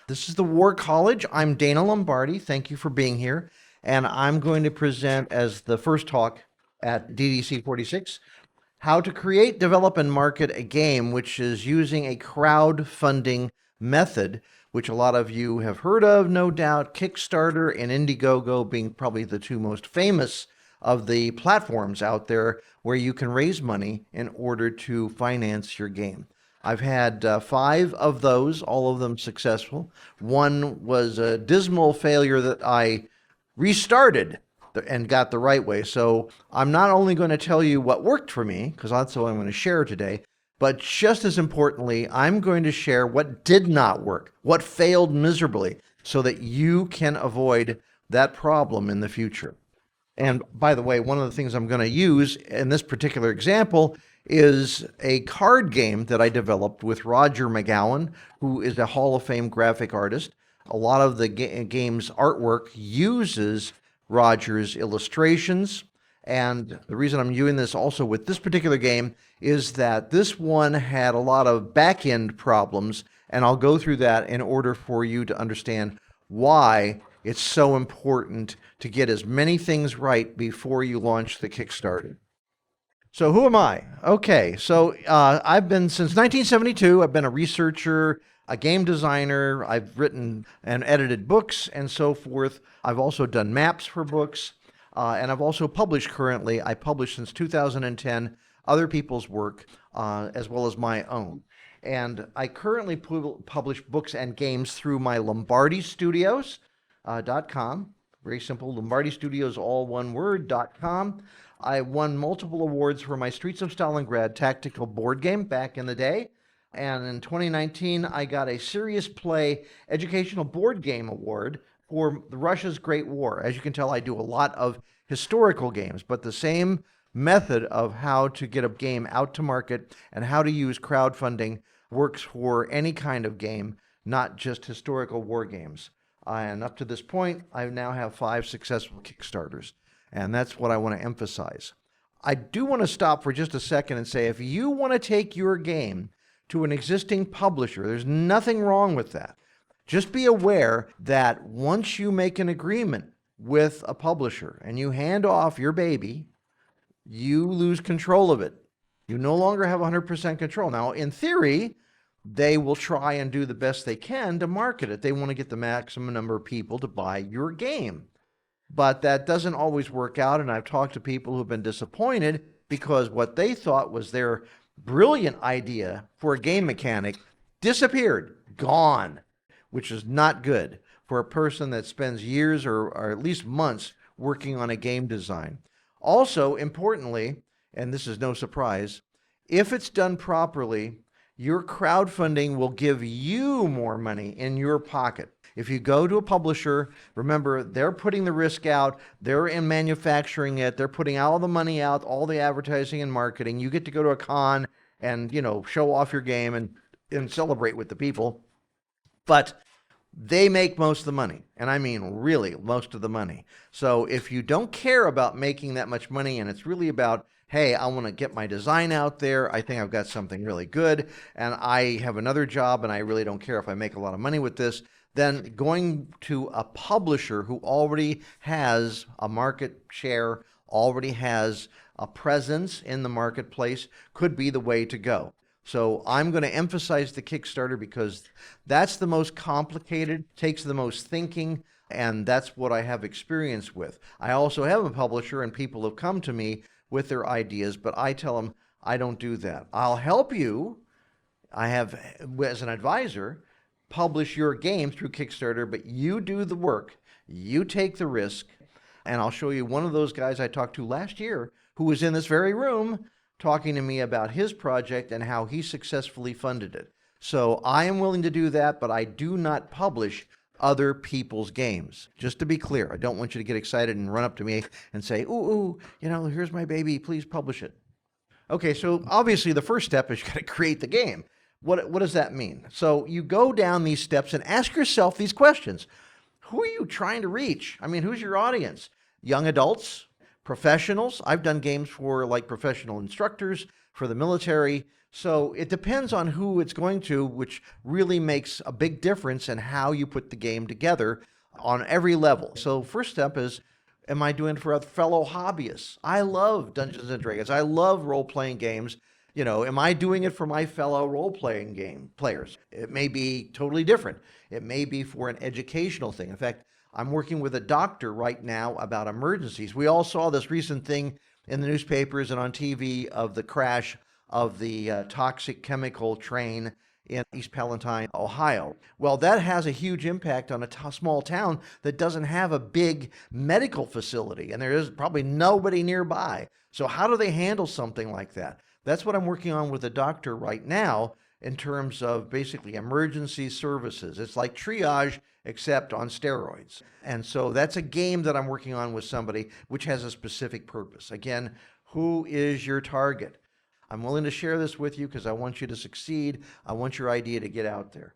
This is the War College. I'm Dana Lombardi. Thank you for being here. And I'm going to present as the first talk at DDC 46, how to create, develop, and market a game, which is using a crowdfunding method, which a lot of you have heard of, no doubt. Kickstarter and Indiegogo being probably the two most famous of the platforms out there where you can raise money in order to finance your game. I've had 5 of those, all of them successful. One was a dismal failure that I restarted and got the right way. So I'm not only going to tell you what worked for me, because that's what I'm going to share today, but just as importantly, I'm going to share what did not work, what failed miserably, so that you can avoid that problem in the future. And by the way, one of the things I'm going to use in this particular example is a card game that I developed with Roger McGowan, who is a Hall of Fame graphic artist. A lot of the game's artwork uses Roger's illustrations. And the reason I'm doing this also with this particular game is that this one had a lot of back-end problems, and I'll go through that in order for you to understand why it's so important to get as many things right before you launch the Kickstarter. So who am I? Okay, so I've been, since 1972, I've been a researcher, a game designer. I've written and edited books and so forth. I've also done maps for books, and I've also published currently. I published since 2010 other people's work as well as my own. And I currently publish books and games through my Lombardi Studios.com. Very simple, Lombardi Studios, all one word, .com. I won multiple awards for my Streets of Stalingrad tactical board game back in the day. And in 2019, I got a Serious Play Educational Board Game Award for Russia's Great War. As you can tell, I do a lot of historical games, but the same method of how to get a game out to market and how to use crowdfunding works for any kind of game, not just historical war games. And up to this point, I now have 5 successful Kickstarters. And that's what I want to emphasize. I do want to stop for just a second and say, if you want to take your game to an existing publisher, there's nothing wrong with that. Just be aware that once you make an agreement with a publisher and you hand off your baby, you lose control of it. You no longer have 100% control. Now, in theory, they will try and do the best they can to market it. They want to get the maximum number of people to buy your game. But that doesn't always work out, and I've talked to people who've been disappointed because what they thought was their brilliant idea for a game mechanic disappeared, gone, which is not good for a person that spends years or at least months working on a game design. Also, importantly, and this is no surprise, if it's done properly, your crowdfunding will give you more money in your pocket. If you go to a publisher, remember, they're putting the risk out, they're in manufacturing it, they're putting all the money out, all the advertising and marketing. You get to go to a con and, show off your game and celebrate with the people. But they make most of the money, and I mean really most of the money. So if you don't care about making that much money and it's really about, hey, I want to get my design out there, I think I've got something really good, and I have another job and I really don't care if I make a lot of money with this, then going to a publisher who already has a market share, already has a presence in the marketplace could be the way to go. So I'm going to emphasize the Kickstarter because that's the most complicated, takes the most thinking, and that's what I have experience with. I also have a publisher and people have come to me with their ideas, but I tell them I don't do that. I'll help you. I have, as an advisor, publish your game through Kickstarter, but you do the work, you take the risk, and I'll show you one of those guys I talked to last year who was in this very room talking to me about his project and how he successfully funded it. So I am willing to do that, but I do not publish other people's games. Just to be clear, I don't want you to get excited and run up to me and say, ooh, here's my baby, please publish it. Okay, so obviously the first step is you got to create the game. What does that mean? So you go down these steps and ask yourself these questions. Who are you trying to reach? I mean, who's your audience? Young adults, professionals. I've done games for like professional instructors, for the military, So it depends on who it's going to, which really makes a big difference in how you put the game together on every level. So first step is, am I doing it for fellow hobbyists? I love Dungeons and Dragons. I love role-playing games. Am I doing it for my fellow role-playing game players? It may be totally different. It may be for an educational thing. In fact, I'm working with a doctor right now about emergencies. We all saw this recent thing in the newspapers and on TV of the crash of the toxic chemical train in East Palestine, Ohio. Well, that has a huge impact on a small town that doesn't have a big medical facility, and there is probably nobody nearby. So how do they handle something like that? That's what I'm working on with a doctor right now in terms of basically emergency services. It's like triage, except on steroids. And so that's a game that I'm working on with somebody which has a specific purpose. Again, who is your target? I'm willing to share this with you because I want you to succeed. I want your idea to get out there.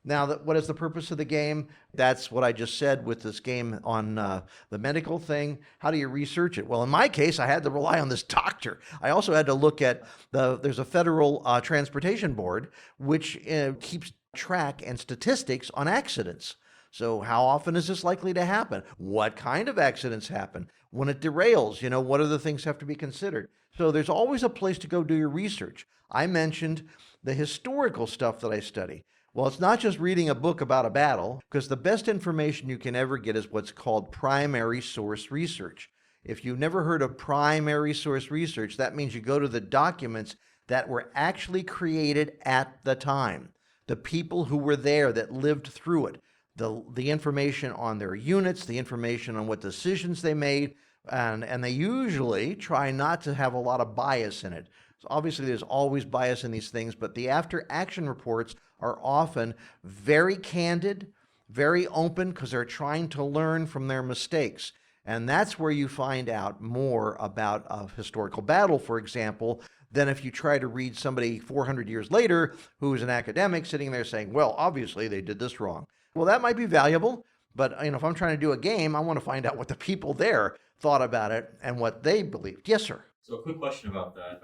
Now, what is the purpose of the game? That's what I just said with this game on the medical thing. How do you research it? Well, in my case, I had to rely on this doctor. I also had to look at there's a federal transportation board which keeps track and statistics on accidents. So how often is this likely to happen? What kind of accidents happen? When it derails, what other things have to be considered? So there's always a place to go do your research. I mentioned the historical stuff that I study. Well, it's not just reading a book about a battle, because the best information you can ever get is what's called primary source research. If you've never heard of primary source research, that means you go to the documents that were actually created at the time, the people who were there that lived through it, the information on their units, the information on what decisions they made, and they usually try not to have a lot of bias in it. So obviously there's always bias in these things, but the after action reports are often very candid, very open, because they're trying to learn from their mistakes. And that's where you find out more about a historical battle, for example, than if you try to read somebody 400 years later who is an academic sitting there saying, well, obviously they did this wrong. Well, that might be valuable, but if I'm trying to do a game, I want to find out what the people there thought about it and what they believed. Yes, sir. So a quick question about that.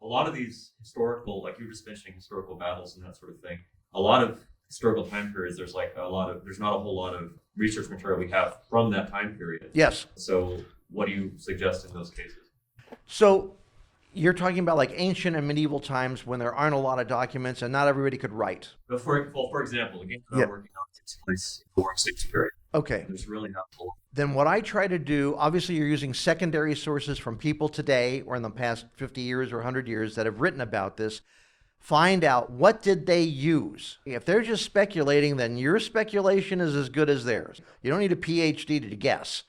A lot of these historical, like you were just mentioning, historical battles and that sort of thing, a lot of historical time periods, there's not a whole lot of research material we have from that time period. Yes. So what do you suggest in those cases? So you're talking about like ancient and medieval times when there aren't a lot of documents and not everybody could write. But for example, the game that I'm working on takes place in the War of Six period. Okay. There's really not a lot. Then what I try to do, obviously you're using secondary sources from people today or in the past 50 years or 100 years that have written about this. Find out what did they use. If they're just speculating, then your speculation is as good as theirs. You don't need a PhD to guess.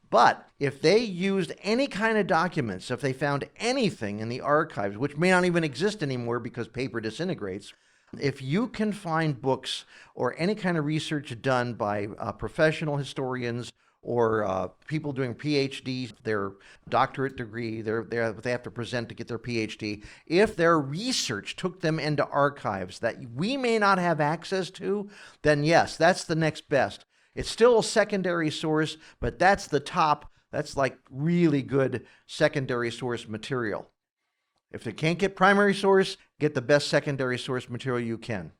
But if they used any kind of documents, if they found anything in the archives, which may not even exist anymore because paper disintegrates, if you can find books or any kind of research done by professional historians or people doing PhDs, their doctorate degree, they have to present to get their PhD. If their research took them into archives that we may not have access to, then yes, that's the next best. It's still a secondary source, but that's the top. That's like really good secondary source material. If they can't get primary source, get the best secondary source material you can.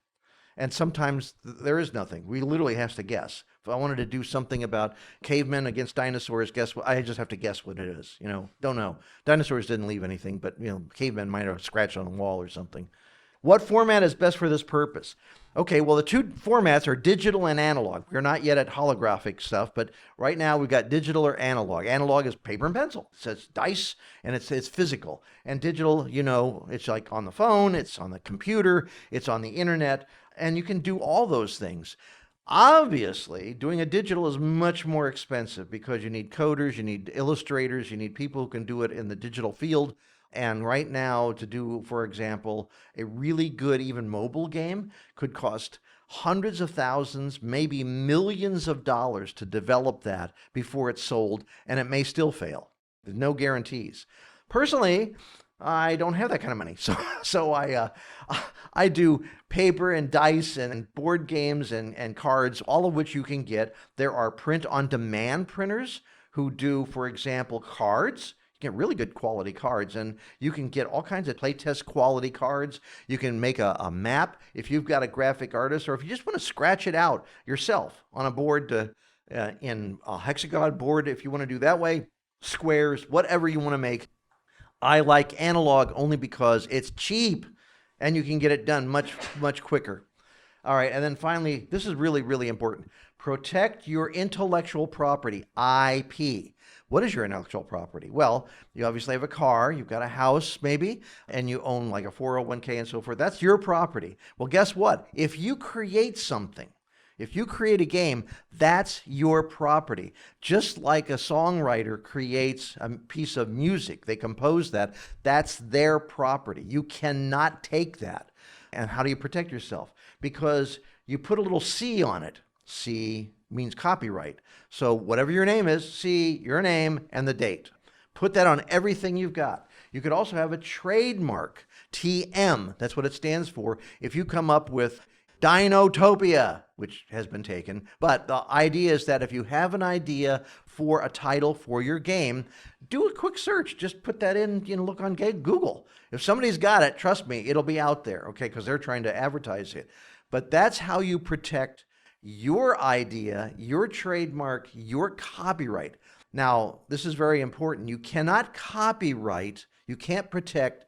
And sometimes there is nothing. We literally have to guess. If I wanted to do something about cavemen against dinosaurs, guess what? I just have to guess what it is. Don't know. Dinosaurs didn't leave anything, but cavemen might have scratched on the wall or something. What format is best for this purpose? Okay, well, the two formats are digital and analog. We're not yet at holographic stuff, but right now we've got digital or analog. Analog is paper and pencil. It says dice, and it's physical. And digital, it's like on the phone, it's on the computer, it's on the internet, and you can do all those things. Obviously, doing a digital is much more expensive because you need coders, you need illustrators, you need people who can do it in the digital field. And right now, to do, for example, a really good, even mobile game could cost hundreds of thousands, maybe millions of dollars to develop that before it's sold, and it may still fail. There's no guarantees. Personally, I don't have that kind of money, so I do paper and dice and board games and cards, all of which you can get. There are print-on-demand printers who do, for example, cards. get really good quality cards, and you can get all kinds of playtest quality cards. You can make a map if you've got a graphic artist, or if you just want to scratch it out yourself on a board in a hexagon board, if you want to do that way, squares, whatever you want to make. I like analog only because it's cheap and you can get it done much, much quicker. All right, and then finally, this is really, really important. Protect your intellectual property, IP. What is your intellectual property? Well, you obviously have a car, you've got a house maybe, and you own like a 401k and so forth. That's your property. Well, guess what? If you create something, if you create a game, that's your property. Just like a songwriter creates a piece of music, they compose that, that's their property. You cannot take that. And how do you protect yourself? Because you put a little C on it. C means copyright. So whatever your name is, C, your name, and the date. Put that on everything you've got. You could also have a trademark, TM, that's what it stands for. If you come up with Dinotopia, which has been taken, but the idea is that if you have an idea for a title for your game, do a quick search. Just put that in, look on Google. If somebody's got it, trust me, it'll be out there, okay, because they're trying to advertise it. But that's how you protect your idea, your trademark, your copyright. Now, this is very important. You cannot copyright, you can't protect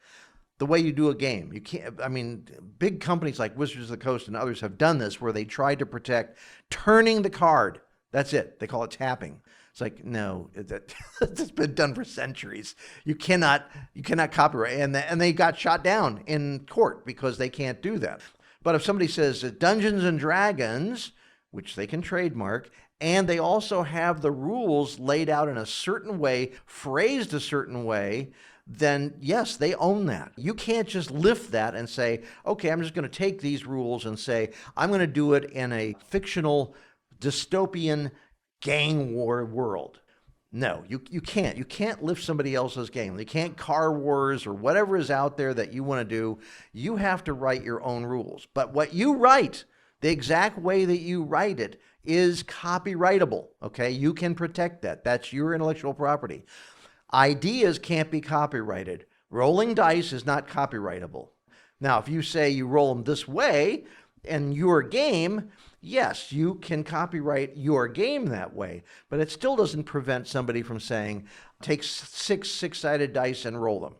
the way you do a game. You can't, big companies like Wizards of the Coast and others have done this where they tried to protect turning the card. That's it. They call it tapping. It's like, no, that's been done for centuries. You cannot copyright. And they got shot down in court because they can't do that. But if somebody says Dungeons and Dragons, which they can trademark, and they also have the rules laid out in a certain way, phrased a certain way, then yes, they own that. You can't just lift that and say, okay, I'm just going to take these rules and say, I'm going to do it in a fictional dystopian gang war world. No, you can't. You can't lift somebody else's game. You can't Car Wars or whatever is out there that you want to do. You have to write your own rules. But what you write, the exact way that you write it, is copyrightable, okay? You can protect that. That's your intellectual property. Ideas can't be copyrighted. Rolling dice is not copyrightable. Now, if you say you roll them this way in your game, yes, you can copyright your game that way, but it still doesn't prevent somebody from saying, take six-sided dice and roll them.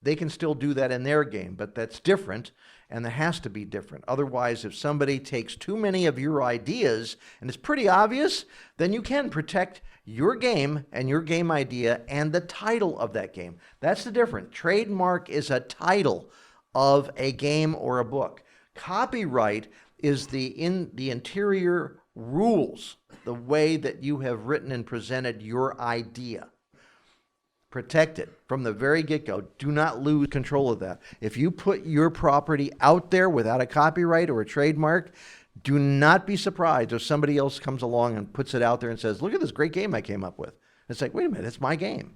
They can still do that in their game, but that's different, and it has to be different. Otherwise, if somebody takes too many of your ideas, and it's pretty obvious, then you can protect your game and your game idea and the title of that game. That's the difference. Trademark is a title of a game or a book. Copyright is the interior rules, the way that you have written and presented your idea. Protect it from the very get-go. Do not lose control of that. If you put your property out there without a copyright or a trademark, do not be surprised if somebody else comes along and puts it out there and says, look at this great game I came up with. It's like, wait a minute, it's my game.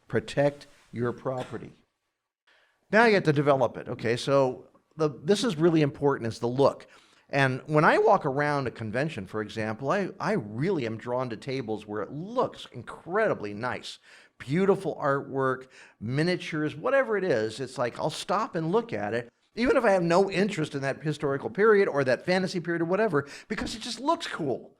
Protect your property. Now you have to develop it. Okay, so this is really important, is the look. And when I walk around a convention, for example, I really am drawn to tables where it looks incredibly nice. Beautiful artwork, miniatures, whatever it is. It's like I'll stop and look at it, even if I have no interest in that historical period or that fantasy period or whatever, because it just looks cool.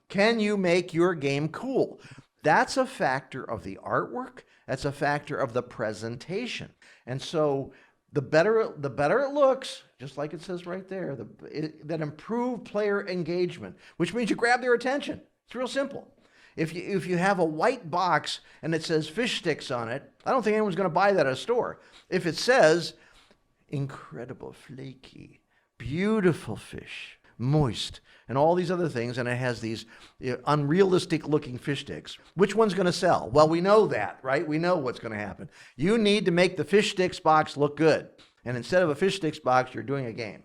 Can you make your game cool? That's a factor of the artwork. That's a factor of the presentation. And so the better it looks, just like it says right there, that improved player engagement, which means you grab their attention. It's real simple. If you have a white box and it says fish sticks on it, I don't think anyone's going to buy that at a store. If it says incredible, flaky, beautiful fish, moist, and all these other things, and it has these unrealistic looking fish sticks, which one's going to sell? Well, we know that, right? We know what's going to happen. You need to make the fish sticks box look good. And instead of a fish sticks box, you're doing a game.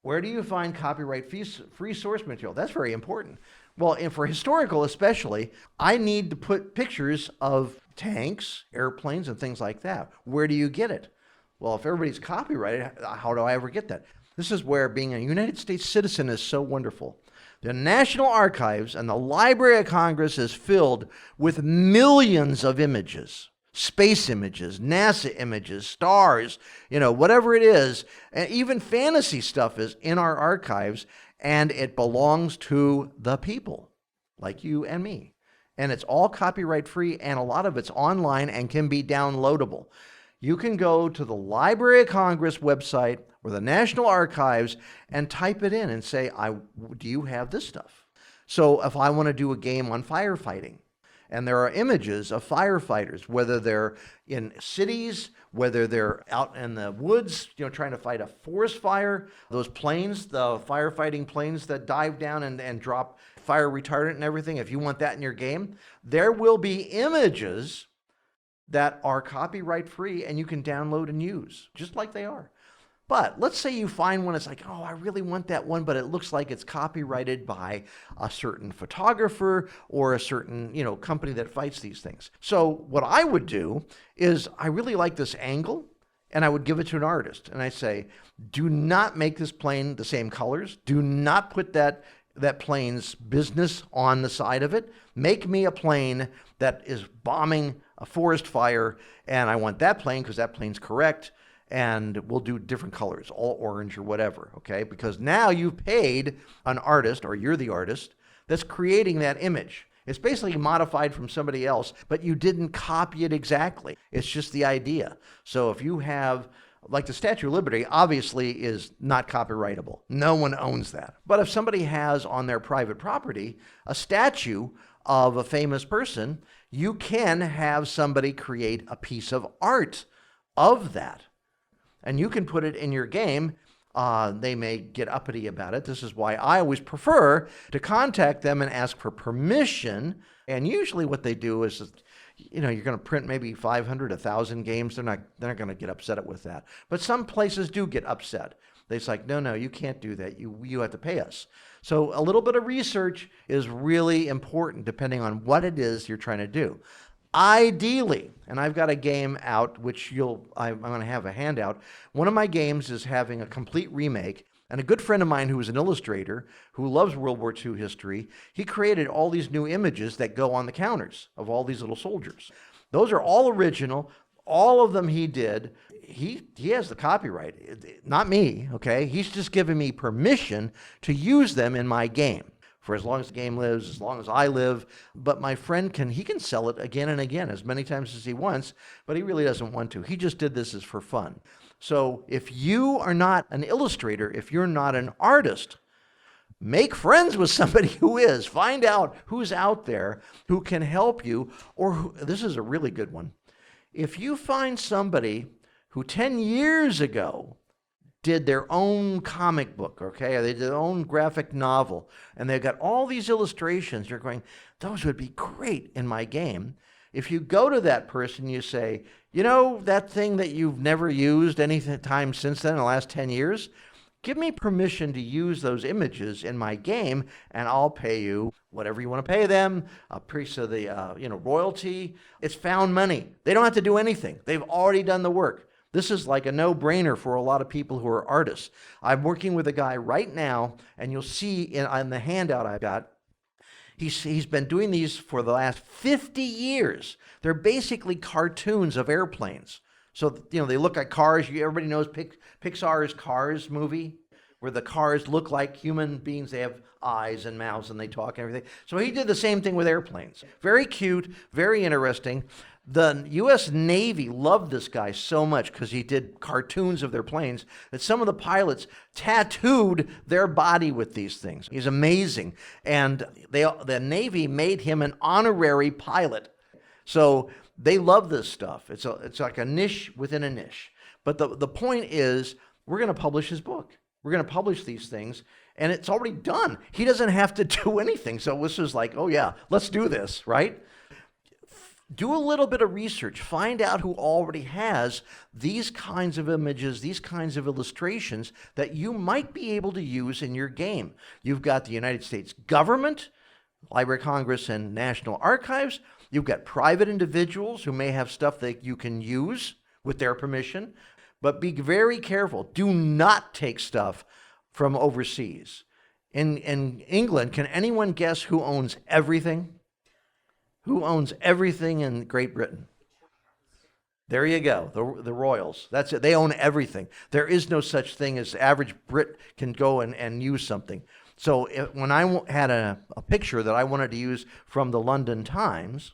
Where do you find copyright-free source material? That's very important. Well, and for historical especially, I need to put pictures of tanks, airplanes, and things like that. Where do you get it? Well, if everybody's copyrighted, how do I ever get that? This is where being a United States citizen is so wonderful. The National Archives and the Library of Congress is filled with millions of images. space images, NASA images, stars, whatever it is, and even fantasy stuff is in our archives, and it belongs to the people like you and me. And it's all copyright free, and a lot of it's online and can be downloadable. You can go to the Library of Congress website or the National Archives and type it in and say, do you have this stuff? So if I want to do a game on firefighting, and there are images of firefighters, whether they're in cities, whether they're out in the woods, trying to fight a forest fire, those planes, the firefighting planes that dive down and drop fire retardant and everything, if you want that in your game, there will be images that are copyright free and you can download and use, just like they are. But let's say you find one, it's like, oh, I really want that one, but it looks like it's copyrighted by a certain photographer or a certain, company that fights these things. So what I would do is I really like this angle, and I would give it to an artist. And I say, do not make this plane the same colors. Do not put that plane's business on the side of it. Make me a plane that is bombing a forest fire, and I want that plane because that plane's correct. And we'll do different colors, all orange or whatever, okay? Because now you've paid an artist, or you're the artist, that's creating that image. It's basically modified from somebody else, but you didn't copy it exactly. It's just the idea. So if you have, like the Statue of Liberty, obviously is not copyrightable. No one owns that. But if somebody has on their private property a statue of a famous person, you can have somebody create a piece of art of that. And you can put it in your game. They may get uppity about it. This is why I always prefer to contact them and ask for permission. And usually what they do is, you're going to print maybe 500, 1,000 games. They're not going to get upset with that. But some places do get upset. They're like, no, you can't do that. You have to pay us. So a little bit of research is really important depending on what it is you're trying to do. Ideally, and I've got a game out, which I'm going to have a handout. One of my games is having a complete remake, and a good friend of mine who is an illustrator who loves World War II history, he created all these new images that go on the counters of all these little soldiers. Those are all original. All of them he did. He has the copyright, not me, okay? He's just given me permission to use them in my game. For as long as the game lives, as long as I live. But my friend can sell it again and again, as many times as he wants, but he really doesn't want to. He just did this as for fun. So if you are not an illustrator, if you're not an artist, make friends with somebody who is. Find out who's out there who can help you, or this is a really good one. If you find somebody who 10 years ago did their own comic book, okay? They did their own graphic novel, and they've got all these illustrations. You're going, those would be great in my game. If you go to that person, you say, that thing that you've never used any time since then in the last 10 years, give me permission to use those images in my game, and I'll pay you whatever you want to pay them, a piece of the, royalty. It's found money. They don't have to do anything. They've already done the work. This is like a no-brainer for a lot of people who are artists. I'm working with a guy right now, and you'll see on the handout I've got, he's been doing these for the last 50 years. They're basically cartoons of airplanes. So, they look like cars. Everybody knows Pixar's Cars movie, where the cars look like human beings. They have eyes and mouths, and they talk and everything. So he did the same thing with airplanes. Very cute, very interesting. The U.S. Navy loved this guy so much because he did cartoons of their planes that some of the pilots tattooed their body with these things. He's amazing. And the Navy made him an honorary pilot. So they love this stuff. It's like a niche within a niche. But the point is, we're going to publish his book. We're going to publish these things, and it's already done. He doesn't have to do anything. So this is like, oh yeah, let's do this, right? Do a little bit of research. Find out who already has these kinds of images, these kinds of illustrations that you might be able to use in your game. You've got the United States government, Library of Congress, and National Archives. You've got private individuals who may have stuff that you can use with their permission. But be very careful. Do not take stuff from overseas. In England, can anyone guess who owns everything? Who owns everything in Great Britain? There you go. The Royals. That's it. They own everything. There is no such thing as the average Brit can go and use something. So when I had a picture that I wanted to use from the London Times,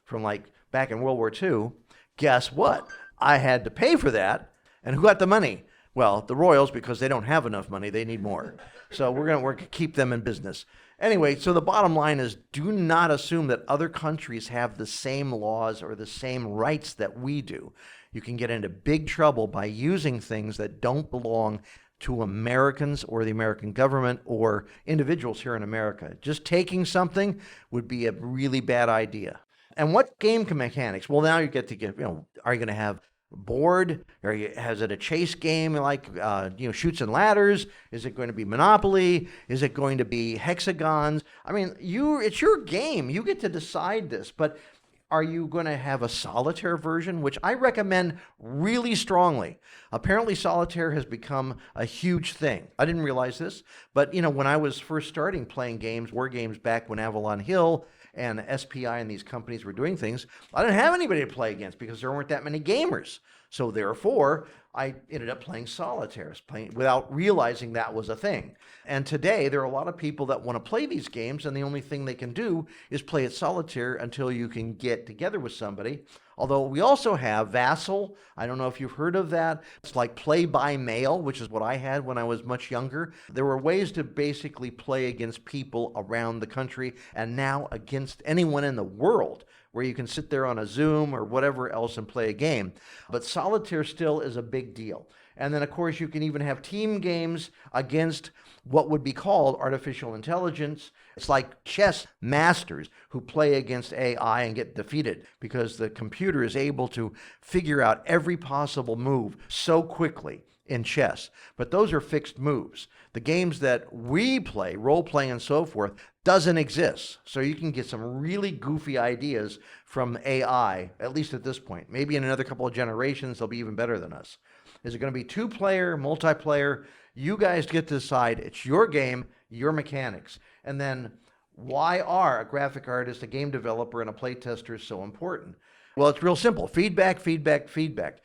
from like back in World War II, guess what? I had to pay for that. And who got the money? Well, the Royals, because they don't have enough money. They need more. So we're going to keep them in business. Anyway, so the bottom line is, do not assume that other countries have the same laws or the same rights that we do. You can get into big trouble by using things that don't belong to Americans or the American government or individuals here in America. Just taking something would be a really bad idea. And what game mechanics? Well, now you get, are you going to have board? Has it a chase game like Chutes and Ladders? Is it going to be Monopoly? Is it going to be hexagons? I mean, it's your game. You get to decide this. But are you going to have a solitaire version, which I recommend really strongly? Apparently, solitaire has become a huge thing. I didn't realize this, but when I was first starting playing games, war games back when Avalon Hill and SPI and these companies were doing things, I didn't have anybody to play against because there weren't that many gamers. So therefore, I ended up playing solitaires, without realizing that was a thing. And today, there are a lot of people that want to play these games, and the only thing they can do is play it solitaire until you can get together with somebody. Although we also have Vassal. I don't know if you've heard of that. It's like play by mail, which is what I had when I was much younger. There were ways to basically play against people around the country and now against anyone in the world, where you can sit there on a Zoom or whatever else and play a game. But solitaire still is a big deal. And then, of course, you can even have team games against what would be called artificial intelligence. It's like chess masters who play against AI and get defeated because the computer is able to figure out every possible move so quickly in chess. But those are fixed moves. The games that we play, role-playing and so forth, doesn't exist. So you can get some really goofy ideas from AI, at least at this point. Maybe in another couple of generations, they'll be even better than us. Is it going to be two-player, multiplayer? You guys get to decide. It's your game, your mechanics. And then why are a graphic artist, a game developer, and a playtester so important? Well, it's real simple. Feedback, feedback, feedback.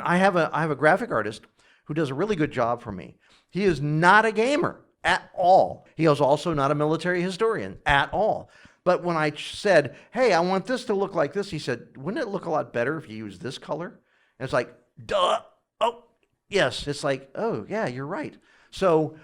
I have a graphic artist who does a really good job for me. He is not a gamer at all. He is also not a military historian at all. But when I said, hey, I want this to look like this, he said, wouldn't it look a lot better if you use this color? And it's like, duh. Oh, yes. It's like, oh, yeah, you're right. So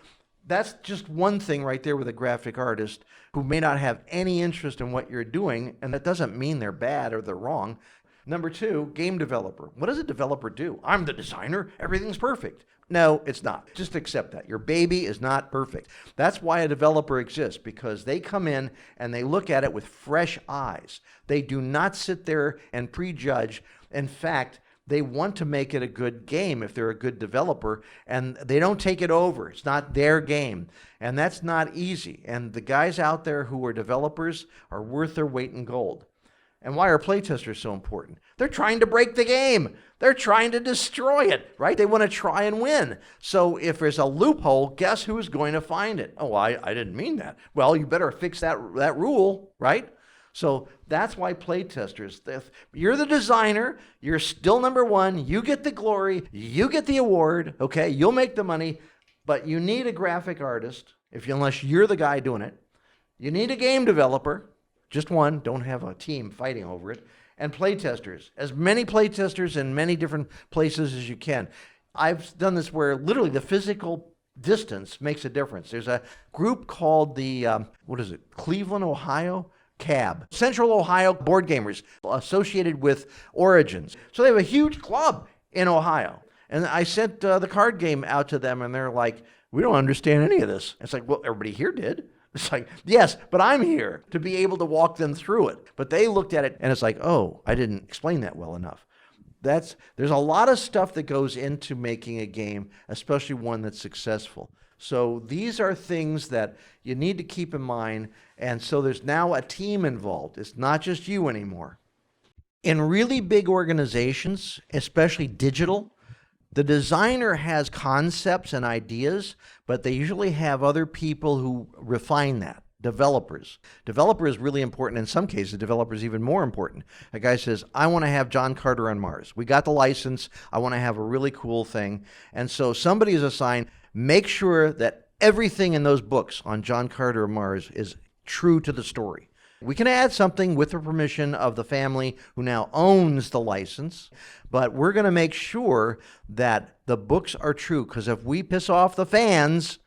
that's just one thing right there with a graphic artist who may not have any interest in what you're doing, and that doesn't mean they're bad or they're wrong. Number two, game developer. What does a developer do? I'm the designer. Everything's perfect. No, it's not. Just accept that. Your baby is not perfect. That's why a developer exists, because they come in and they look at it with fresh eyes. They do not sit there and prejudge. In fact, they want to make it a good game if they're a good developer, and they don't take it over. It's not their game, and that's not easy. And the guys out there who are developers are worth their weight in gold. And why are playtesters so important? They're trying to break the game. They're trying to destroy it, right? They want to try and win. So if there's a loophole, guess who's going to find it? Oh, I didn't mean that. Well, you better fix that rule, right? So that's why playtesters, you're the designer, you're still number one, you get the glory, you get the award, okay? You'll make the money, but you need a graphic artist, unless you're the guy doing it. You need a game developer, just one, don't have a team fighting over it, and playtesters. As many playtesters in many different places as you can. I've done this where literally the physical distance makes a difference. There's a group called the, Cleveland, Ohio? CAB, Central Ohio Board Gamers, associated with Origins. So they have a huge club in Ohio. And I sent the card game out to them, and they're like, we don't understand any of this. It's like, well, everybody here did. It's like, yes, but I'm here to be able to walk them through it. But they looked at it, and it's like, oh, I didn't explain that well enough. There's a lot of stuff that goes into making a game, especially one that's successful. So these are things that you need to keep in mind. And so there's now a team involved. It's not just you anymore. In really big organizations, especially digital, the designer has concepts and ideas, but they usually have other people who refine that. developers. Developer is really important. In some cases, developer is even more important. A guy says, I want to have John Carter on Mars. We got the license. I want to have a really cool thing. And so somebody is assigned, make sure that everything in those books on John Carter on Mars is true to the story. We can add something with the permission of the family who now owns the license, but we're going to make sure that the books are true, because if we piss off the fans,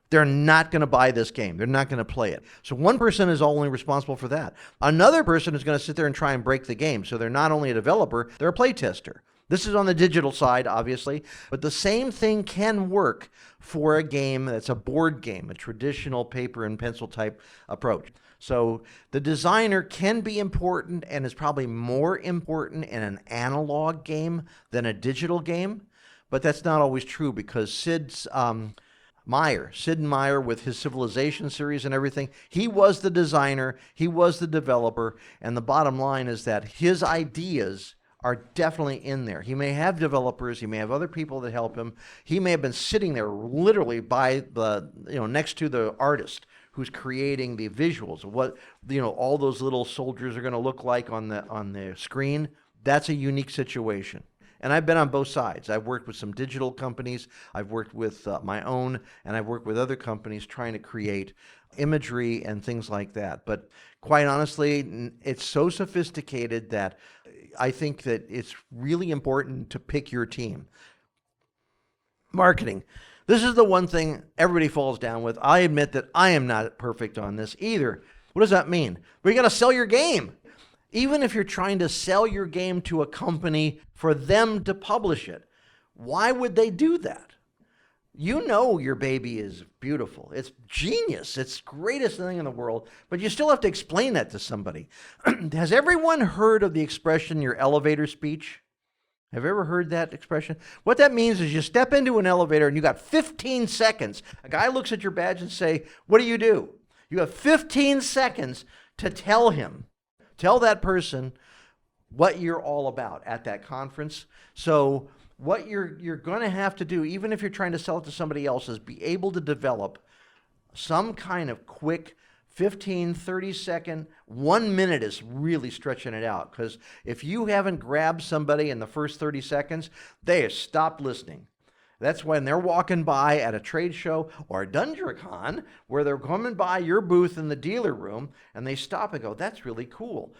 they're not going to buy this game. They're not going to play it. So one person is only responsible for that. Another person is going to sit there and try and break the game. So they're not only a developer, they're a play tester. This is on the digital side, obviously, but the same thing can work for a game that's a board game, a traditional paper and pencil type approach. So the designer can be important, and is probably more important in an analog game than a digital game, but that's not always true, because Sid Meier with his Civilization series and everything, he was the designer, he was the developer, and the bottom line is that his ideas are definitely in there. He may have developers, he may have other people that help him. He may have been sitting there literally by the, next to the artist who's creating the visuals of what, all those little soldiers are going to look like on the screen. That's a unique situation. And I've been on both sides. I've worked with some digital companies, I've worked with my own, and I've worked with other companies trying to create imagery and things like that. But quite honestly, it's so sophisticated that I think that it's really important to pick your team. Marketing. This is the one thing everybody falls down with. I admit that I am not perfect on this either. What does that mean? Well, you got to sell your game. Even if you're trying to sell your game to a company for them to publish it, why would they do that? You know your baby is beautiful. It's genius. It's the greatest thing in the world, but you still have to explain that to somebody. Has everyone heard of the expression, your elevator speech? Have you ever heard that expression? What that means is you step into an elevator and you got 15 seconds. A guy looks at your badge and say, what do? You have 15 seconds to tell that person what you're all about at that conference. So what you're going to have to do, even if you're trying to sell it to somebody else, is be able to develop some kind of quick 15, 30 second, 1 minute is really stretching it out. Because if you haven't grabbed somebody in the first 30 seconds, they have stopped listening. That's when they're walking by at a trade show or a DungeonCon, where they're coming by your booth in the dealer room, and they stop and go, that's really cool.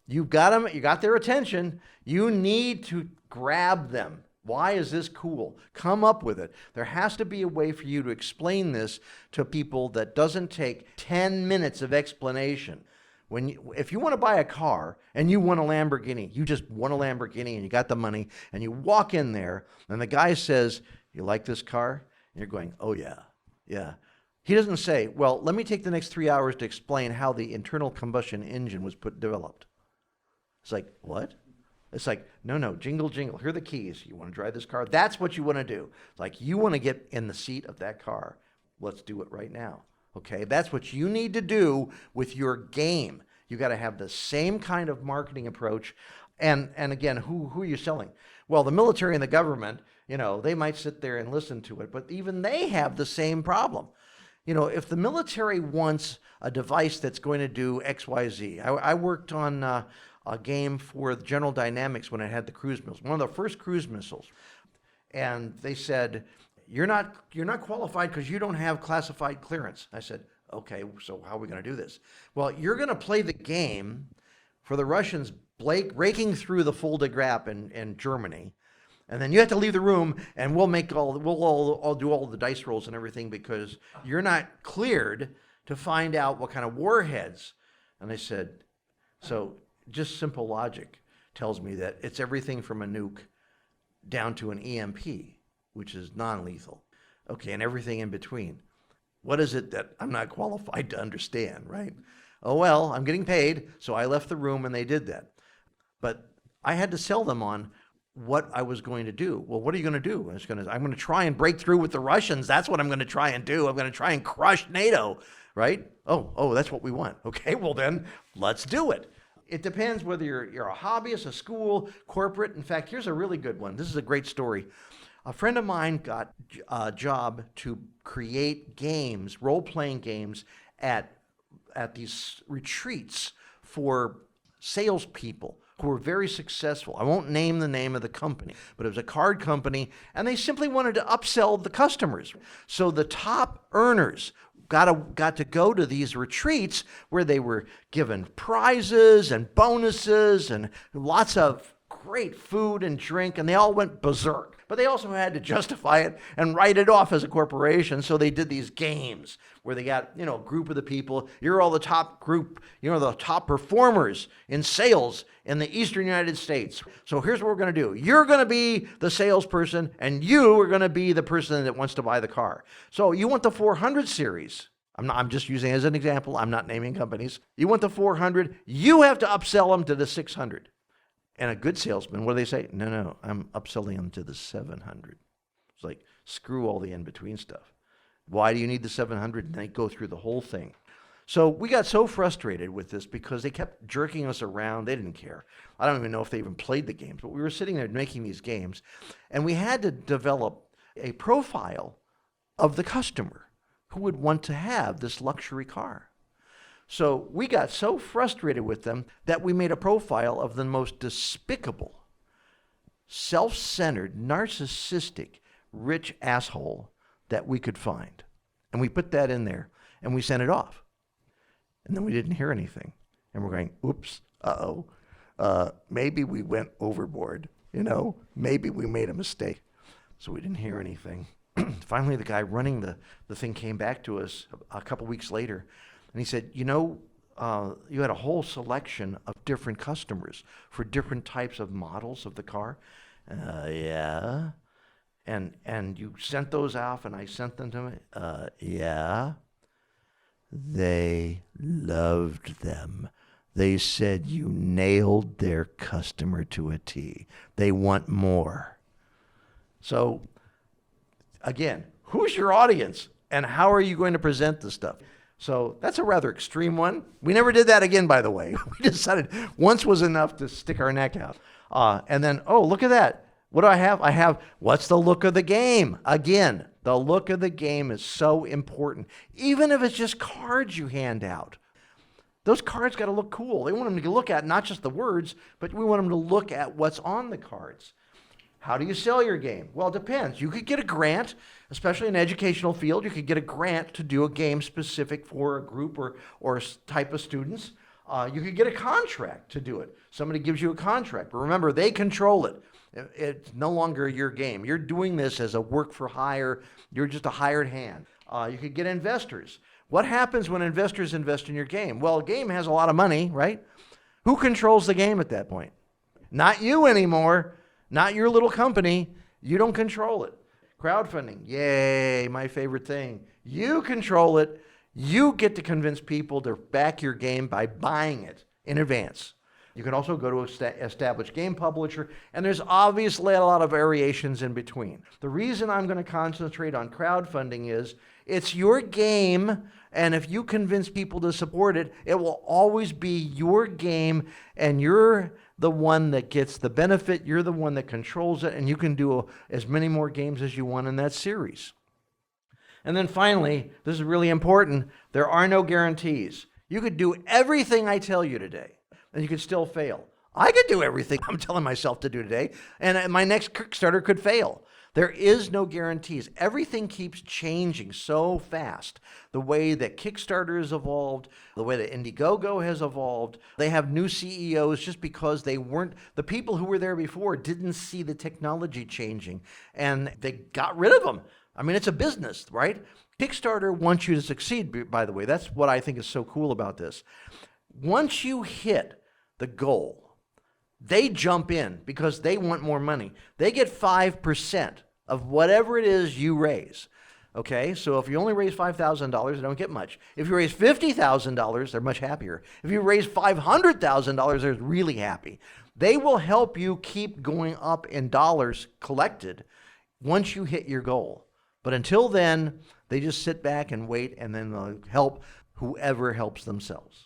You got them, you got their attention. You need to grab them. Why is this cool? Come up with it. There has to be a way for you to explain this to people that doesn't take 10 minutes of explanation. If you want to buy a car and you want a Lamborghini, you just want a Lamborghini and you got the money, and you walk in there and the guy says, you like this car? And you're going, oh yeah, yeah. He doesn't say, well, let me take the next 3 hours to explain how the internal combustion engine was developed. It's like, what? It's like, no, jingle, jingle. Here are the keys. You want to drive this car? That's what you want to do. It's like, you want to get in the seat of that car. Let's do it right now. Okay, that's what you need to do with your game. You got to have the same kind of marketing approach. And again, who are you selling? Well, the military and the government, they might sit there and listen to it, but even they have the same problem. If the military wants a device that's going to do X, Y, Z. I worked on a game for General Dynamics when it had the cruise missiles, one of the first cruise missiles. And they said, you're not qualified because you don't have classified clearance. I said, okay, so how are we going to do this? Well, you're going to play the game for the Russians breaking through the Fulda Gap in Germany. And then you have to leave the room, and we'll all do all the dice rolls and everything, because you're not cleared to find out what kind of warheads. And I said, so just simple logic tells me that it's everything from a nuke down to an EMP, which is non-lethal. Okay, and everything in between. What is it that I'm not qualified to understand, right? Oh, well, I'm getting paid, so I left the room and they did that. But I had to sell them on what I was going to do. Well, what are you going to do? I'm going to try and break through with the Russians. That's what I'm going to try and do. I'm going to try and crush NATO, right? Oh, that's what we want. Okay, well then, let's do it. It depends whether you're a hobbyist, a school, corporate. In fact, here's a really good one. This is a great story. A friend of mine got a job to create games, role-playing games, at at these retreats for salespeople who were very successful. I won't name the name of the company, but it was a card company, and they simply wanted to upsell the customers. So the top earners got to go to these retreats where they were given prizes and bonuses and lots of great food and drink, and they all went berserk. But they also had to justify it and write it off as a corporation, so they did these games where they got, a group of the people. You're all the top group, the top performers in sales in the Eastern United States. So here's what we're going to do. You're going to be the salesperson, and you are going to be the person that wants to buy the car. So you want the 400 series. I'm just using it as an example. I'm not naming companies. You want the 400. You have to upsell them to the 600. And a good salesman, what do they say? No, I'm upselling them to the 700. It's like, screw all the in-between stuff. Why do you need the 700? And they go through the whole thing. So we got so frustrated with this because they kept jerking us around. They didn't care. I don't even know if they even played the games, but we were sitting there making these games, and we had to develop a profile of the customer who would want to have this luxury car. So we got so frustrated with them that we made a profile of the most despicable, self-centered, narcissistic, rich asshole that we could find. And we put that in there, and we sent it off. And then we didn't hear anything. And we're going, oops, maybe we went overboard, maybe we made a mistake. So we didn't hear anything. Finally, the guy running the thing came back to us a couple weeks later, and he said, you had a whole selection of different customers for different types of models of the car. Yeah. And you sent those off, and I sent them to me. Yeah. They loved them. They said you nailed their customer to a T. They want more. So, again, who's your audience, and how are you going to present the stuff? So that's a rather extreme one. We never did that again, by the way. We decided once was enough to stick our neck out. And then, look at that. What do I have? What's the look of the game? Again, the look of the game is so important. Even if it's just cards you hand out. Those cards got to look cool. They want them to look at not just the words, but we want them to look at what's on the cards. How do you sell your game? Well, it depends. You could get a grant, especially in the educational field. You could get a grant to do a game specific for a group or type of students. You could get a contract to do it. Somebody gives you a contract. But remember, they control it. It's no longer your game. You're doing this as a work for hire. You're just a hired hand. You could get investors. What happens when investors invest in your game? Well, a game has a lot of money, right? Who controls the game at that point? Not you anymore. Not your little company. You don't control it. Crowdfunding, yay, my favorite thing. You control it. You get to convince people to back your game by buying it in advance. You can also go to an established game publisher, and there's obviously a lot of variations in between. The reason I'm going to concentrate on crowdfunding is it's your game, and if you convince people to support it, it will always be your game, and you're the one that gets the benefit. You're the one that controls it, and you can do as many more games as you want in that series. And then finally, this is really important, there are no guarantees. You could do everything I tell you today, and you could still fail. I could do everything I'm telling myself to do today, and my next Kickstarter could fail. There is no guarantees. Everything keeps changing so fast. The way that Kickstarter has evolved, the way that Indiegogo has evolved. They have new CEOs just because the people who were there before didn't see the technology changing, and they got rid of them. I mean, it's a business, right? Kickstarter wants you to succeed, by the way. That's what I think is so cool about this. Once you hit the goal, they jump in because they want more money. They get 5% of whatever it is you raise. Okay, so if you only raise $5,000, they don't get much. If you raise $50,000, they're much happier. If you raise $500,000, they're really happy. They will help you keep going up in dollars collected once you hit your goal. But until then, they just sit back and wait, and then they'll help whoever helps themselves.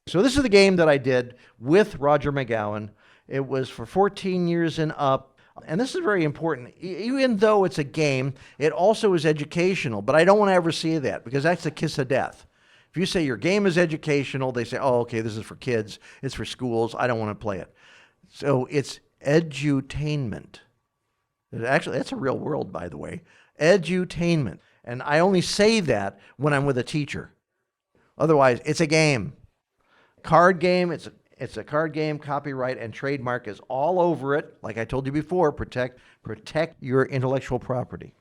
So this is the game that I did with Roger McGowan. It was for 14 years and up. And this is very important. Even though it's a game, it also is educational. But I don't want to ever see that because that's the kiss of death. If you say your game is educational, they say, oh, okay, this is for kids. It's for schools. I don't want to play it. So it's edutainment. Actually, that's a real word, by the way. Edutainment. And I only say that when I'm with a teacher. Otherwise, it's a game. Card game, it's a card game. Copyright and trademark is all over it. Like I told you before, protect your intellectual property.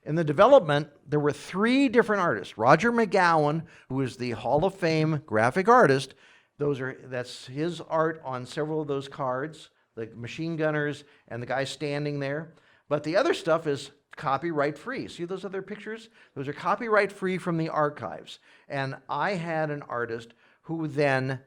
In the development, there were 3 different artists. Roger McGowan, who is the Hall of Fame graphic artist. That's his art on several of those cards, the machine gunners and the guy standing there. But the other stuff is copyright free. See those other pictures? Those are copyright free from the archives. And I had an artist who then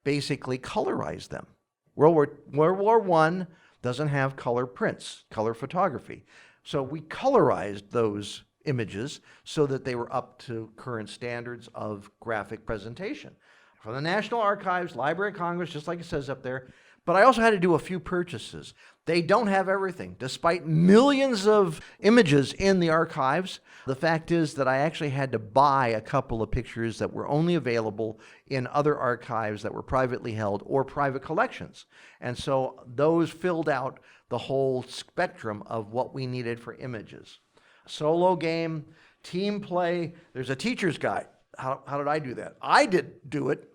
basically colorized them. World War I doesn't have color prints, color photography. So we colorized those images so that they were up to current standards of graphic presentation. From the National Archives, Library of Congress, just like it says up there. But I also had to do a few purchases. They don't have everything. Despite millions of images in the archives, the fact is that I actually had to buy a couple of pictures that were only available in other archives that were privately held or private collections. And so those filled out the whole spectrum of what we needed for images. Solo game, team play, there's a teacher's guide. How did I do that? I did do it.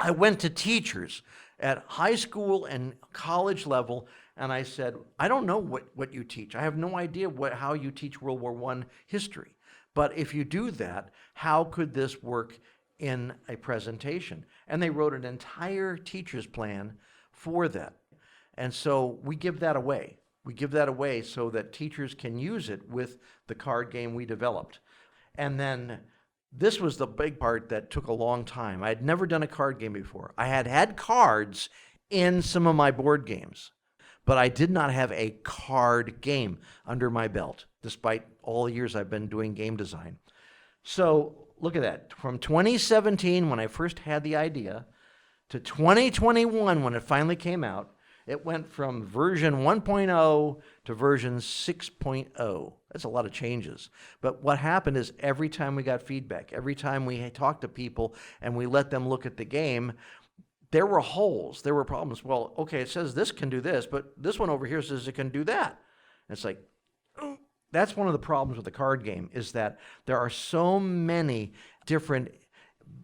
I went to teachers at high school and college level, and I said, I don't know what you teach. I have no idea how you teach World War I history. But if you do that, how could this work in a presentation? And they wrote an entire teacher's plan for that. And so we give that away. We give that away so that teachers can use it with the card game we developed. And then this was the big part that took a long time. I had never done a card game before. I had had cards in some of my board games, but I did not have a card game under my belt, despite all the years I've been doing game design. So look at that. From 2017, when I first had the idea, to 2021, when it finally came out, it went from version 1.0 to version 6.0. That's a lot of changes. But what happened is every time we got feedback, every time we talked to people and we let them look at the game, there were holes, there were problems. Well, okay, it says this can do this, but this one over here says it can do that. And it's like, that's one of the problems with the card game, is that there are so many different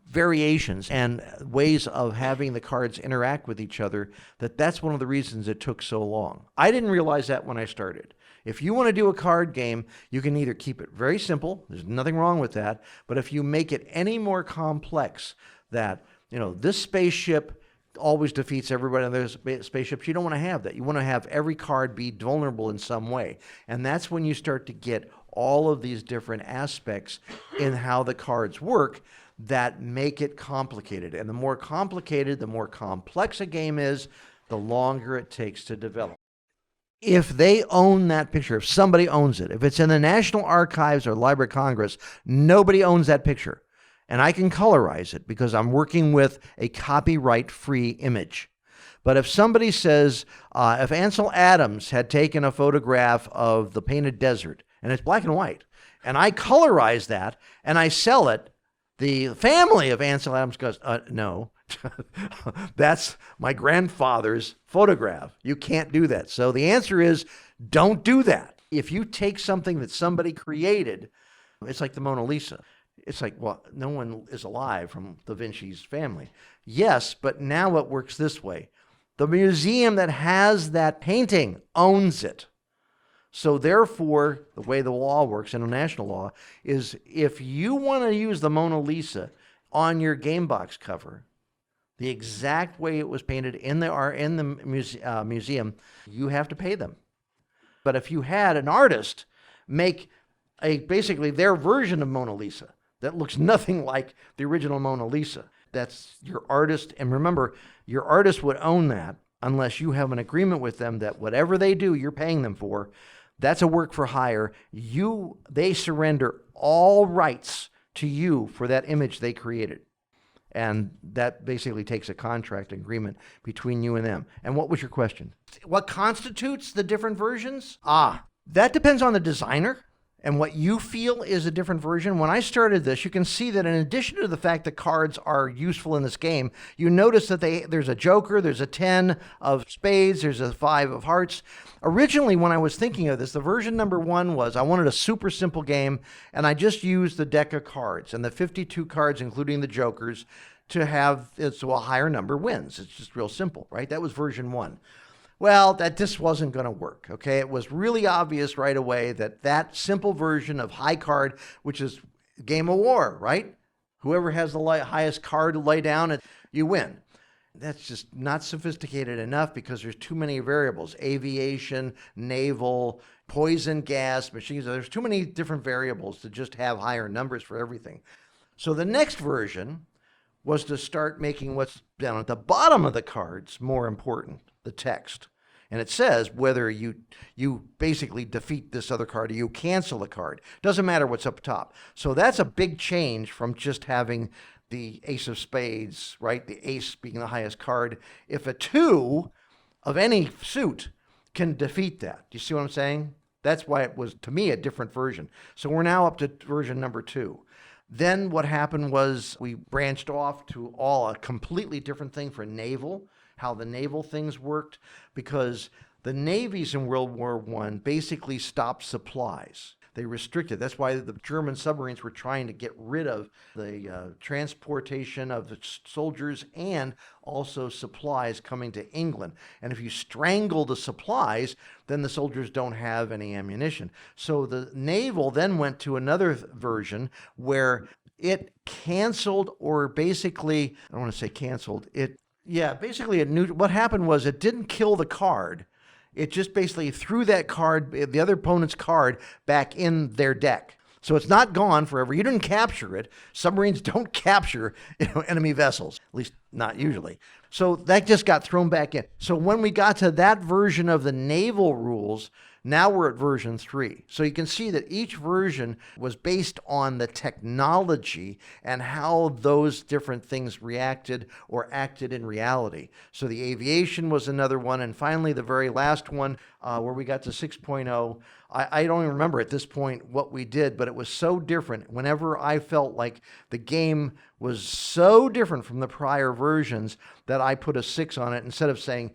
variations and ways of having the cards interact with each other that's one of the reasons it took so long. I didn't realize that when I started. If you want to do a card game, you can either keep it very simple, there's nothing wrong with that, but if you make it any more complex, that, this spaceship always defeats everybody on those spaceships, you don't want to have that. You want to have every card be vulnerable in some way. And that's when you start to get all of these different aspects in how the cards work that make it complicated. And the more complicated, the more complex a game is, the longer it takes to develop. If they own that picture, if somebody owns it, if it's in the National Archives or Library of Congress, nobody owns that picture. And I can colorize it because I'm working with a copyright-free image. But if somebody says, if Ansel Adams had taken a photograph of the painted desert, and it's black and white, and I colorize that, and I sell it, the family of Ansel Adams goes, no, that's my grandfather's photograph. You can't do that. So the answer is, don't do that. If you take something that somebody created, it's like the Mona Lisa. It's like, well, no one is alive from Da Vinci's family. Yes, but now it works this way. The museum that has that painting owns it. So therefore, the way the law works, international law, is if you want to use the Mona Lisa on your game box cover, the exact way it was painted in the museum, you have to pay them. But if you had an artist make basically their version of Mona Lisa that looks nothing like the original Mona Lisa, that's your artist. And remember, your artist would own that unless you have an agreement with them that whatever they do, you're paying them for. That's a work for hire. They surrender all rights to you for that image they created. And that basically takes a contract agreement between you and them. And what was your question? What constitutes the different versions? That depends on the designer and what you feel is a different version. When I started this, you can see that in addition to the fact that cards are useful in this game, you notice that there's a joker, there's a 10 of spades, there's a 5 of hearts. Originally, when I was thinking of this, the version number 1 was I wanted a super simple game, and I just used the deck of cards and the 52 cards, including the jokers, to have it so a higher number wins. It's just real simple, right? That was version 1. Well, that just wasn't going to work, okay? It was really obvious right away that that simple version of high card, which is game of war, right? Whoever has the highest card to lay down, you win. That's just not sophisticated enough because there's too many variables. Aviation, naval, poison gas, machines. There's too many different variables to just have higher numbers for everything. So the next version was to start making what's down at the bottom of the cards more important, the text. And it says whether you basically defeat this other card or you cancel a card. Doesn't matter what's up top. So that's a big change from just having the ace of spades, right? The ace being the highest card. If a 2 of any suit can defeat that. Do you see what I'm saying? That's why it was, to me, a different version. So we're now up to version number 2. Then what happened was we branched off to a completely different thing for naval, how the naval things worked, because the navies in World War I basically stopped supplies. They restricted. That's why the German submarines were trying to get rid of the transportation of the soldiers and also supplies coming to England. And if you strangle the supplies, then the soldiers don't have any ammunition. So the naval then went to another version where it canceled, or basically, I don't want to say canceled, what happened was it didn't kill the card. It just basically threw that card, the other opponent's card, back in their deck. So it's not gone forever. You didn't capture it. Submarines don't capture enemy vessels, at least not usually. So that just got thrown back in. So when we got to that version of the naval rules, now we're at version 3. So you can see that each version was based on the technology and how those different things reacted or acted in reality. So the aviation was another one. And finally, the very last one, where we got to 6.0, I don't even remember at this point what we did, but it was so different. Whenever I felt like the game was so different from the prior versions that I put a 6 on it instead of saying,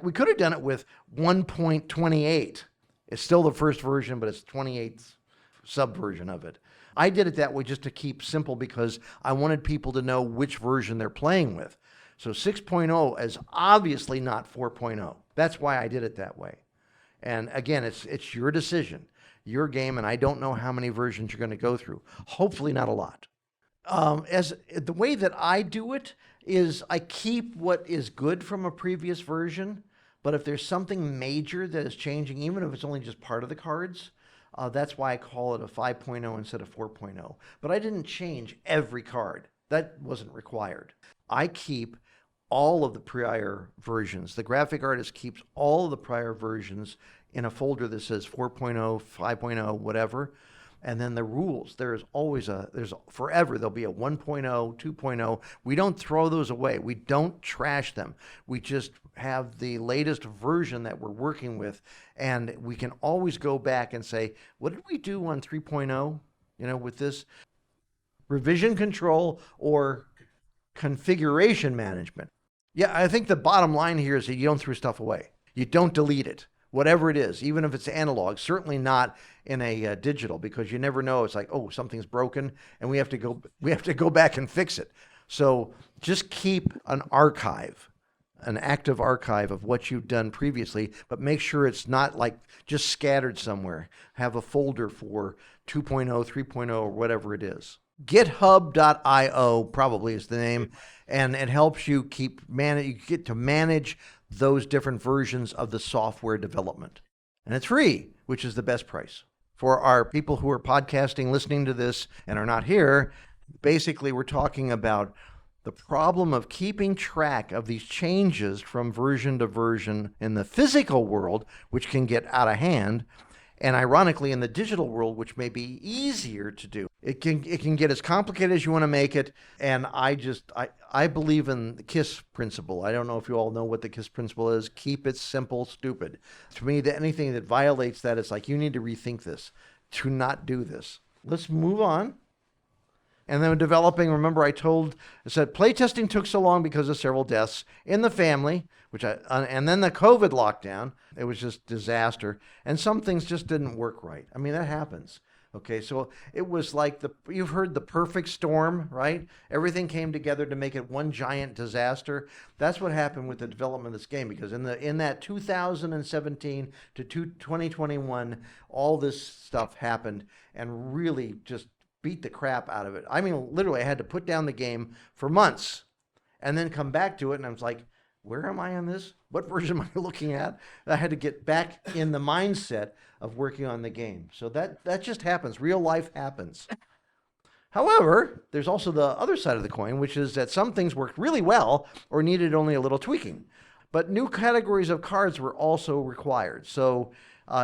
we could have done it with 1.28. It's still the first version, but it's 28th subversion of it. I did it that way just to keep simple because I wanted people to know which version they're playing with. So 6.0 is obviously not 4.0. That's why I did it that way. And again, it's your decision, your game, and I don't know how many versions you're going to go through. Hopefully not a lot. As the way that I do it is I keep what is good from a previous version, but if there's something major that is changing, even if it's only just part of the cards, that's why I call it a 5.0 instead of 4.0. But I didn't change every card. That wasn't required. I keep all of the prior versions. The graphic artist keeps all of the prior versions in a folder that says 4.0, 5.0, whatever. And then the rules, there's forever, there'll be a 1.0, 2.0. We don't throw those away. We don't trash them. We just have the latest version that we're working with. And we can always go back and say, what did we do on 3.0, with this? Revision control or configuration management. Yeah, I think the bottom line here is that you don't throw stuff away. You don't delete it. Whatever it is, even if it's analog, certainly not in a digital, because you never know. It's like, oh, something's broken and we have to go back and fix it. So just keep an active archive of what you've done previously, but make sure it's not like just scattered somewhere. Have a folder for 2.0, 3.0, or whatever it is. GitHub.io probably is the name, and it helps you you get to manage those different versions of the software development. And it's free, which is the best price. For our people who are podcasting, listening to this, and are not here, basically we're talking about the problem of keeping track of these changes from version to version in the physical world, which can get out of hand, and ironically in the digital world, which may be easier to do. It can get as complicated as you want to make it, and I believe in the KISS principle. I don't know if you all know what the KISS principle is. Keep it simple, stupid. To me, anything that violates that is like, you need to rethink this. to not do this. Let's move on. And then developing, remember I said playtesting took so long because of several deaths in the family, and then the COVID lockdown. It was just disaster. And some things just didn't work right. I mean, that happens. Okay, so it was like you've heard the perfect storm, right? Everything came together to make it one giant disaster. That's what happened with the development of this game, because in that 2017 to 2021, all this stuff happened and really just beat the crap out of it. I mean, literally, I had to put down the game for months and then come back to it, and I was like, where am I on this? What version am I looking at? I had to get back in the mindset of working on the game. So that just happens. Real life happens. However, there's also the other side of the coin, which is that some things worked really well or needed only a little tweaking. But new categories of cards were also required. So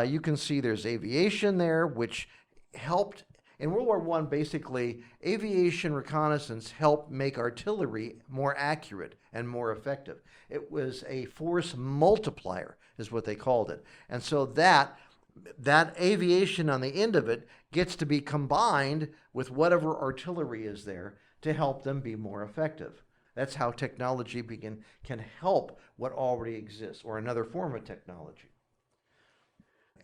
you can see there's aviation there, which helped. In World War I, basically, aviation reconnaissance helped make artillery more accurate and more effective. It was a force multiplier, is what they called it. And so that aviation on the end of it gets to be combined with whatever artillery is there to help them be more effective. That's how technology can help what already exists, or another form of technology.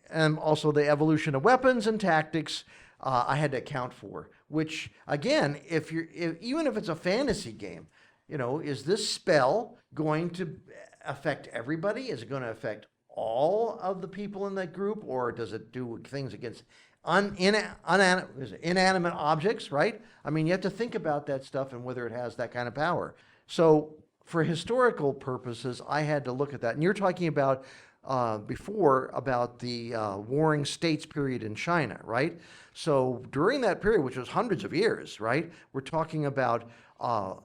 And also the evolution of weapons and tactics, I had to account for, which again, even if it's a fantasy game, is this spell going to affect everybody? Is it going to affect all of the people in that group, or does it do things against inanimate objects, right? I mean, you have to think about that stuff and whether it has that kind of power. So for historical purposes, I had to look at that. And you're talking about before about the Warring States period in China, right? So during that period, which was hundreds of years, right, we're talking about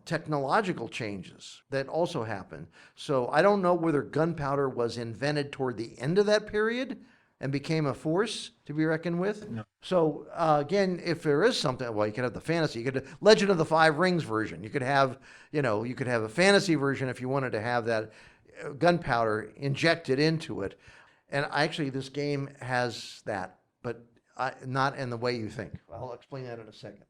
technological changes that also happened. So I don't know whether gunpowder was invented toward the end of that period and became a force to be reckoned with. No. So again, if there is something, well, you could have the fantasy, you could have Legend of the Five Rings version. You could have, you could have a fantasy version if you wanted to have that gunpowder injected into it. And actually this game has that, but not in the way you think. I'll explain that in a second.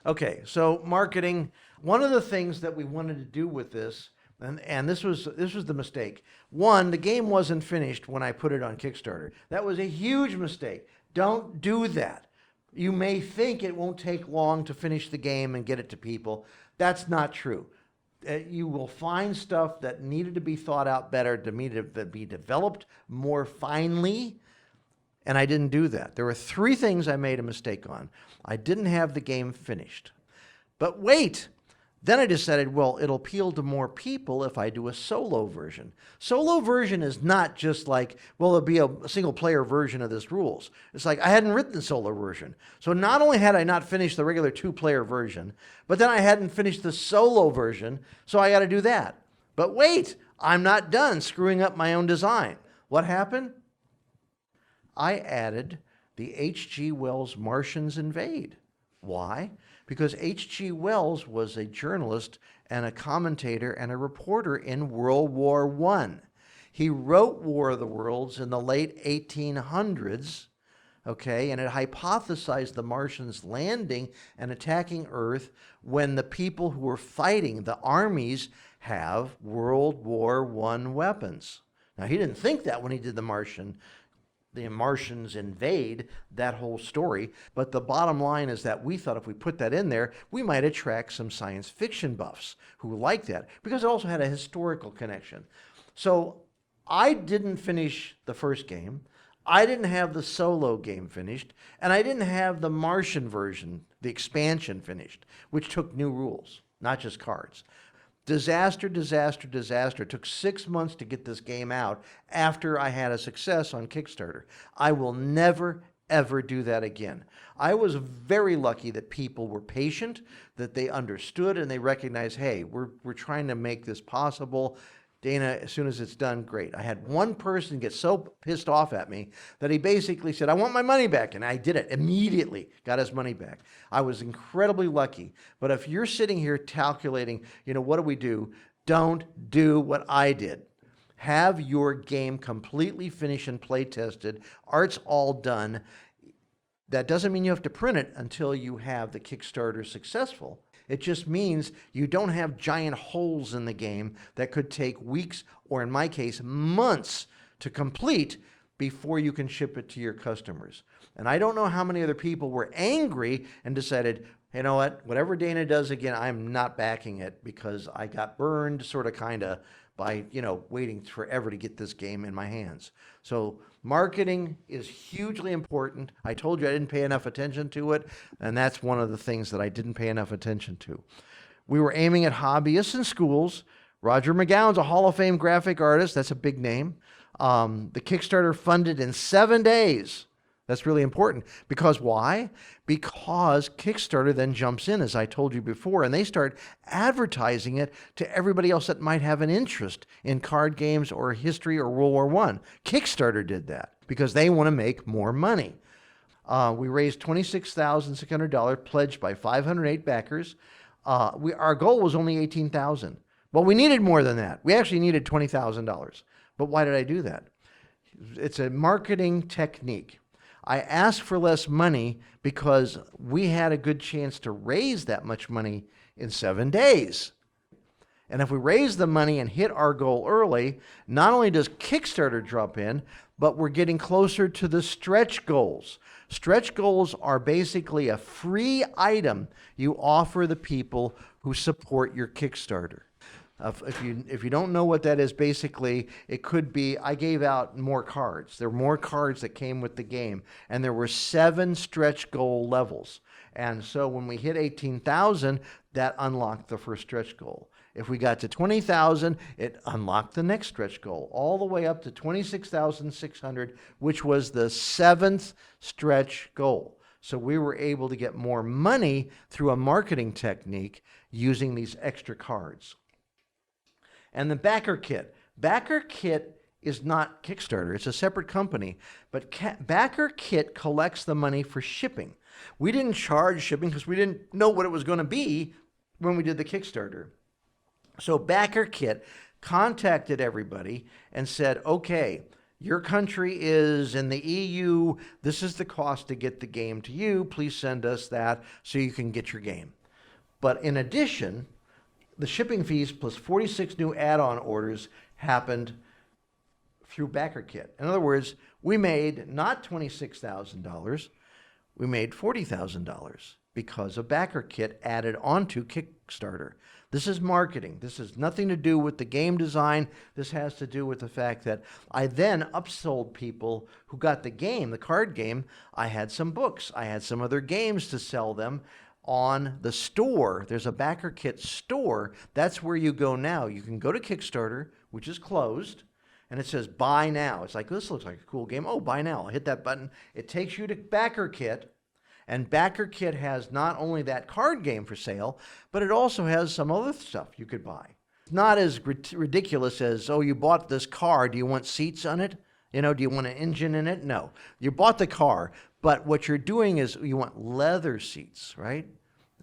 Okay, so marketing. One of the things that we wanted to do with this, and this was the mistake. One, the game wasn't finished when I put it on Kickstarter. That was a huge mistake. Don't do that. You may think it won't take long to finish the game and get it to people. That's not true. You will find stuff that needed to be thought out better, to be developed more finely, and I didn't do that. There were 3 things I made a mistake on. I didn't have the game finished. But wait, then I decided, well, it'll appeal to more people if I do a solo version. Solo version is not just like, well, it'll be a single player version of this rules. It's like I hadn't written the solo version. So not only had I not finished the regular 2-player version, but then I hadn't finished the solo version, so I got to do that. But wait, I'm not done screwing up my own design. What happened? I added the H.G. Wells Martians Invade. Why? Because H.G. Wells was a journalist and a commentator and a reporter in World War I. He wrote War of the Worlds in the late 1800s, okay, and it hypothesized the Martians landing and attacking Earth when the people who were fighting, the armies, have World War I weapons. Now, he didn't think that when he did the Martians invade, that whole story. But the bottom line is that we thought if we put that in there, we might attract some science fiction buffs who like that, because it also had a historical connection. So I didn't finish the first game. I didn't have the solo game finished, and I didn't have the Martian version, the expansion finished, which took new rules, not just cards. Disaster, disaster, disaster. It took 6 months to get this game out after I had a success on Kickstarter. I will never, ever do that again. I was very lucky that people were patient, that they understood and they recognized, hey, we're trying to make this possible. Dana, as soon as it's done, great. I had one person get so pissed off at me that he basically said, I want my money back. And I did it immediately, got his money back. I was incredibly lucky. But if you're sitting here calculating, what do we do? Don't do what I did. Have your game completely finished and play tested. Art's all done. That doesn't mean you have to print it until you have the Kickstarter successful. It just means you don't have giant holes in the game that could take weeks, or in my case, months to complete before you can ship it to your customers. And I don't know how many other people were angry and decided, you know what, whatever Dana does again, I'm not backing it because I got burned sort of kind of by, waiting forever to get this game in my hands. So marketing is hugely important. I told you I didn't pay enough attention to it, and that's one of the things that I didn't pay enough attention to. We were aiming at hobbyists and schools. Roger McGowan's a Hall of Fame graphic artist. That's a big name. The Kickstarter funded in 7 days. That's really important. Because why? Because Kickstarter then jumps in, as I told you before, and they start advertising it to everybody else that might have an interest in card games or history or World War I. Kickstarter did that because they want to make more money. We raised $26,600, pledged by 508 backers. Our goal was only $18,000. Well, we needed more than that. We actually needed $20,000. But why did I do that? It's a marketing technique. I asked for less money because we had a good chance to raise that much money in 7 days. And if we raise the money and hit our goal early, not only does Kickstarter drop in, but we're getting closer to the stretch goals. Stretch goals are basically a free item you offer the people who support your Kickstarter. If you don't know what that is, basically, it could be, I gave out more cards. There were more cards that came with the game, and there were 7 stretch goal levels. And so when we hit 18,000, that unlocked the first stretch goal. If we got to 20,000, it unlocked the next stretch goal, all the way up to 26,600, which was the 7th stretch goal. So we were able to get more money through a marketing technique using these extra cards. And the Backer Kit. Backer Kit is not Kickstarter. It's a separate company. But Backer Kit collects the money for shipping. We didn't charge shipping because we didn't know what it was going to be when we did the Kickstarter. So Backer Kit contacted everybody and said, okay, your country is in the EU. This is the cost to get the game to you. Please send us that so you can get your game. But in addition, the shipping fees plus 46 new add-on orders happened through Backer Kit. In other words, we made not $26,000, we made $40,000 because of Backer Kit added onto Kickstarter. This is marketing. This has nothing to do with the game design. This has to do with the fact that I then upsold people who got the game, the card game. I had some books. I had some other games to sell them. On the store, there's a Backer Kit store. That's where you go now. You can go to Kickstarter, which is closed, and it says buy now. It's like, this looks like a cool game. Oh, buy now. I'll hit that button. It takes you to Backer Kit, and Backer Kit has not only that card game for sale, but it also has some other stuff you could buy. It's not as ridiculous as, oh, you bought this car. Do you want seats on it? Do you want an engine in it? No. You bought the car. But what you're doing is you want leather seats, right?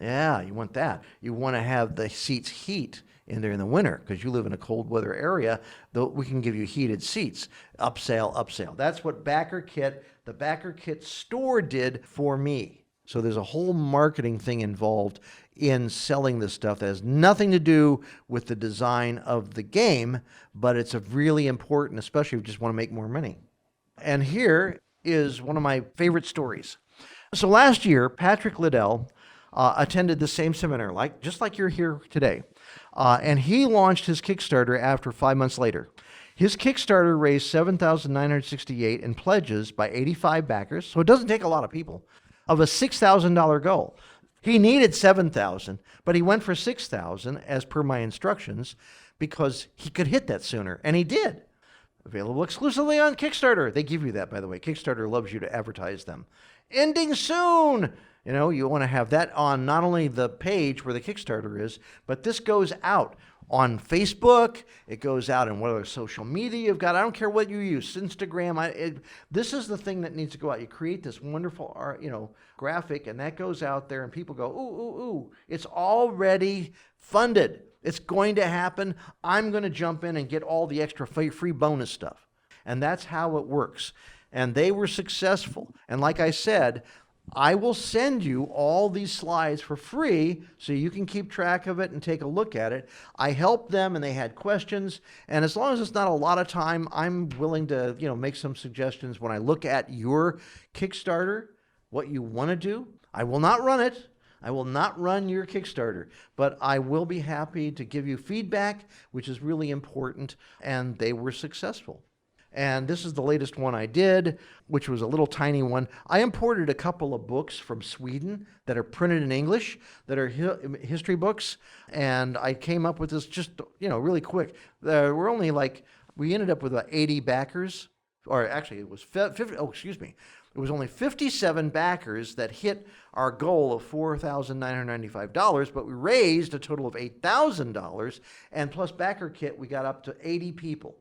Yeah, you want that. You want to have the seats heat in there in the winter because you live in a cold weather area. Though we can give you heated seats. Upsell, upsell. That's what Backer Kit, the Backer Kit store did for me. So there's a whole marketing thing involved in selling this stuff that has nothing to do with the design of the game, but it's really important, especially if you just want to make more money. And here is one of my favorite stories. So last year, Patrick Liddell attended the same seminar, just like you're here today. And he launched his Kickstarter after 5 months later. His Kickstarter raised $7,968 in pledges by 85 backers, so it doesn't take a lot of people, of a $6,000 goal. He needed $7,000, but he went for $6,000 as per my instructions because he could hit that sooner, and he did. Available exclusively on Kickstarter. They give you that, by the way. Kickstarter loves you to advertise them. Ending soon. You want to have that on not only the page where the Kickstarter is, but this goes out on Facebook. It goes out in whatever social media you've got. I don't care what you use, Instagram. This is the thing that needs to go out. You create this wonderful art, graphic, and that goes out there, and people go, ooh, ooh, ooh. It's already funded. It's going to happen. I'm going to jump in and get all the extra free bonus stuff. And that's how it works. And they were successful. And like I said, I will send you all these slides for free so you can keep track of it and take a look at it. I helped them and they had questions. And as long as it's not a lot of time, I'm willing to, make some suggestions when I look at your Kickstarter, what you want to do. I will not run it. I will not run your Kickstarter, but I will be happy to give you feedback, which is really important. And they were successful. And this is the latest one I did, which was a little tiny one. I imported a couple of books from Sweden that are printed in English, that are history books. And I came up with this just, really quick. We're only we ended up with about 80 backers, or actually it was 50, It was only 57 backers that hit our goal of $4,995, but we raised a total of $8,000. And plus backer kit, we got up to 80 people.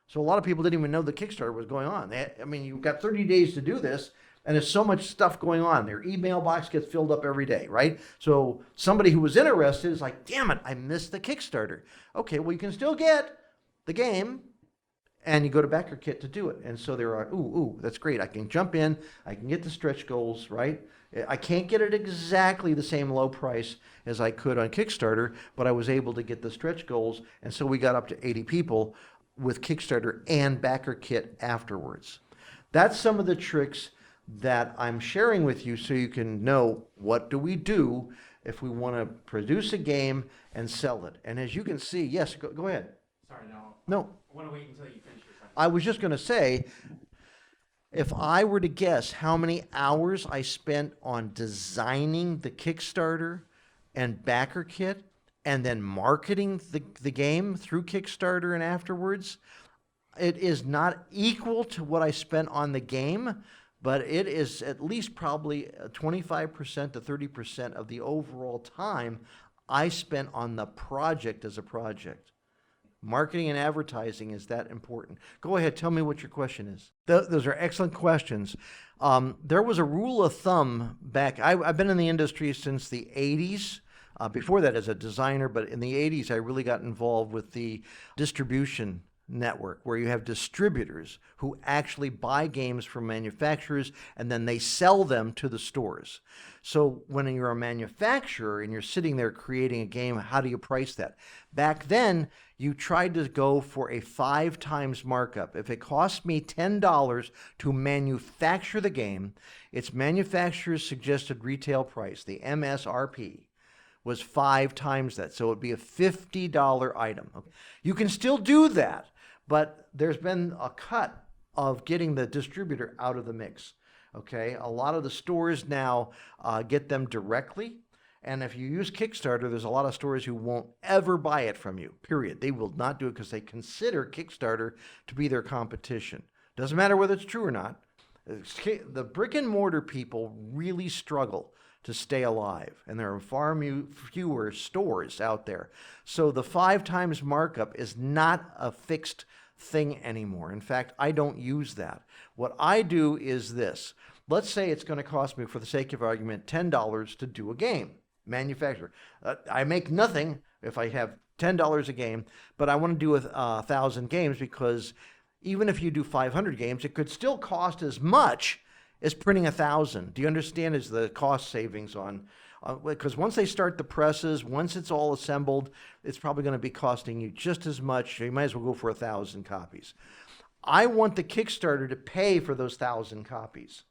So a lot of people didn't even know the Kickstarter was going on. You've got 30 days to do this, and there's so much stuff going on. Their email box gets filled up every day, right? So somebody who was interested is like, damn it, I missed the Kickstarter. Okay, well, you can still get the game, and you go to Backer Kit to do it. And so they're like, ooh, that's great. I can jump in. I can get the stretch goals, right? I can't get it exactly the same low price as I could on Kickstarter, but I was able to get the stretch goals, and so we got up to 80 people with Kickstarter and Backer Kit afterwards. That's some of the tricks that I'm sharing with you so you can know what do we do if we want to produce a game and sell it. And as you can see, yes, go ahead. Sorry, No. I want to wait until you finish your sentence. I was just going to say, if I were to guess how many hours I spent on designing the Kickstarter and Backer Kit, and then marketing the game through Kickstarter and afterwards, it is not equal to what I spent on the game, but it is at least probably 25% to 30% of the overall time I spent on the project as a project. Marketing and advertising is that important. Go ahead, tell me what your question is. Those are excellent questions. There was a rule of thumb back, I've been in the industry since the 80s. Before that as a designer, but in the 80s, I really got involved with the distribution network, where you have distributors who actually buy games from manufacturers and then they sell them to the stores. So when you're a manufacturer and you're sitting there creating a game, how do you price that? Back then, you tried to go for a 5 times markup. If it cost me $10 to manufacture the game, its manufacturer's suggested retail price, the MSRP, was 5 times that. So it would be a $50 item. You can still do that, but there's been a cut of getting the distributor out of the mix. Okay, a lot of the stores now get them directly. And if you use Kickstarter, there's a lot of stores who won't ever buy it from you, period. They will not do it because they consider Kickstarter to be their competition. Doesn't matter whether it's true or not. The brick and mortar people really struggle to stay alive, and there are far fewer stores out there. So the 5 times markup is not a fixed thing anymore. In fact, I don't use that. What I do is this. Let's say it's going to cost me, for the sake of argument, $10 to do a game. Manufacturer. I make nothing if I have $10 a game, but I want to do 1,000 games, because even if you do 500 games, it could still cost as much as printing 1,000. Do you understand? Is the cost savings on, because once they start the presses, once it's all assembled, it's probably going to be costing you just as much. You might as well go for 1,000 copies. I want the Kickstarter to pay for those 1,000 copies,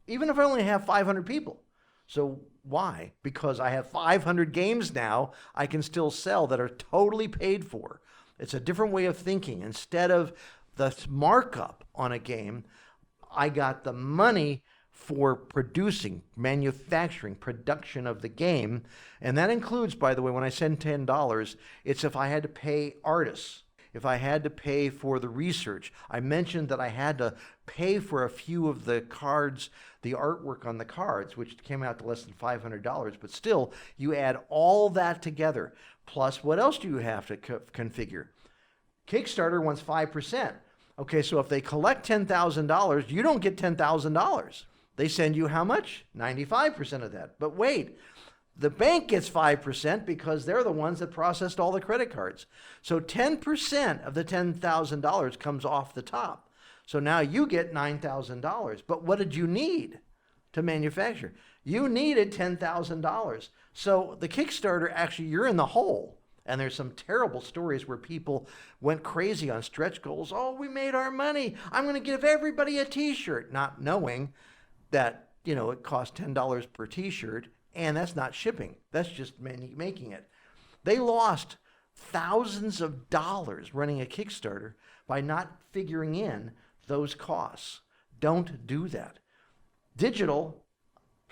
even if I only have 500 people. So why? Because I have 500 games now I can still sell that are totally paid for. It's a different way of thinking. Instead of the markup on a game, I got the money for producing, manufacturing, production of the game. And that includes, by the way, when I send $10, it's if I had to pay artists, if I had to pay for the research. I mentioned that I had to pay for a few of the cards, the artwork on the cards, which came out to less than $500. But still, you add all that together. Plus, what else do you have to configure? Kickstarter wants 5%. Okay, so if they collect $10,000, you don't get $10,000. They send you how much? 95% of that. But wait, the bank gets 5% because they're the ones that processed all the credit cards. So 10% of the $10,000 comes off the top. So now you get $9,000. But what did you need? to manufacture. You needed $10,000. So the Kickstarter, actually, you're in the hole. And there's some terrible stories where people went crazy on stretch goals. Oh, we made our money. I'm going to give everybody a t-shirt, not knowing that, it costs $10 per t-shirt, and that's not shipping. That's just making it. They lost thousands of dollars running a Kickstarter by not figuring in those costs. Don't do that. Digital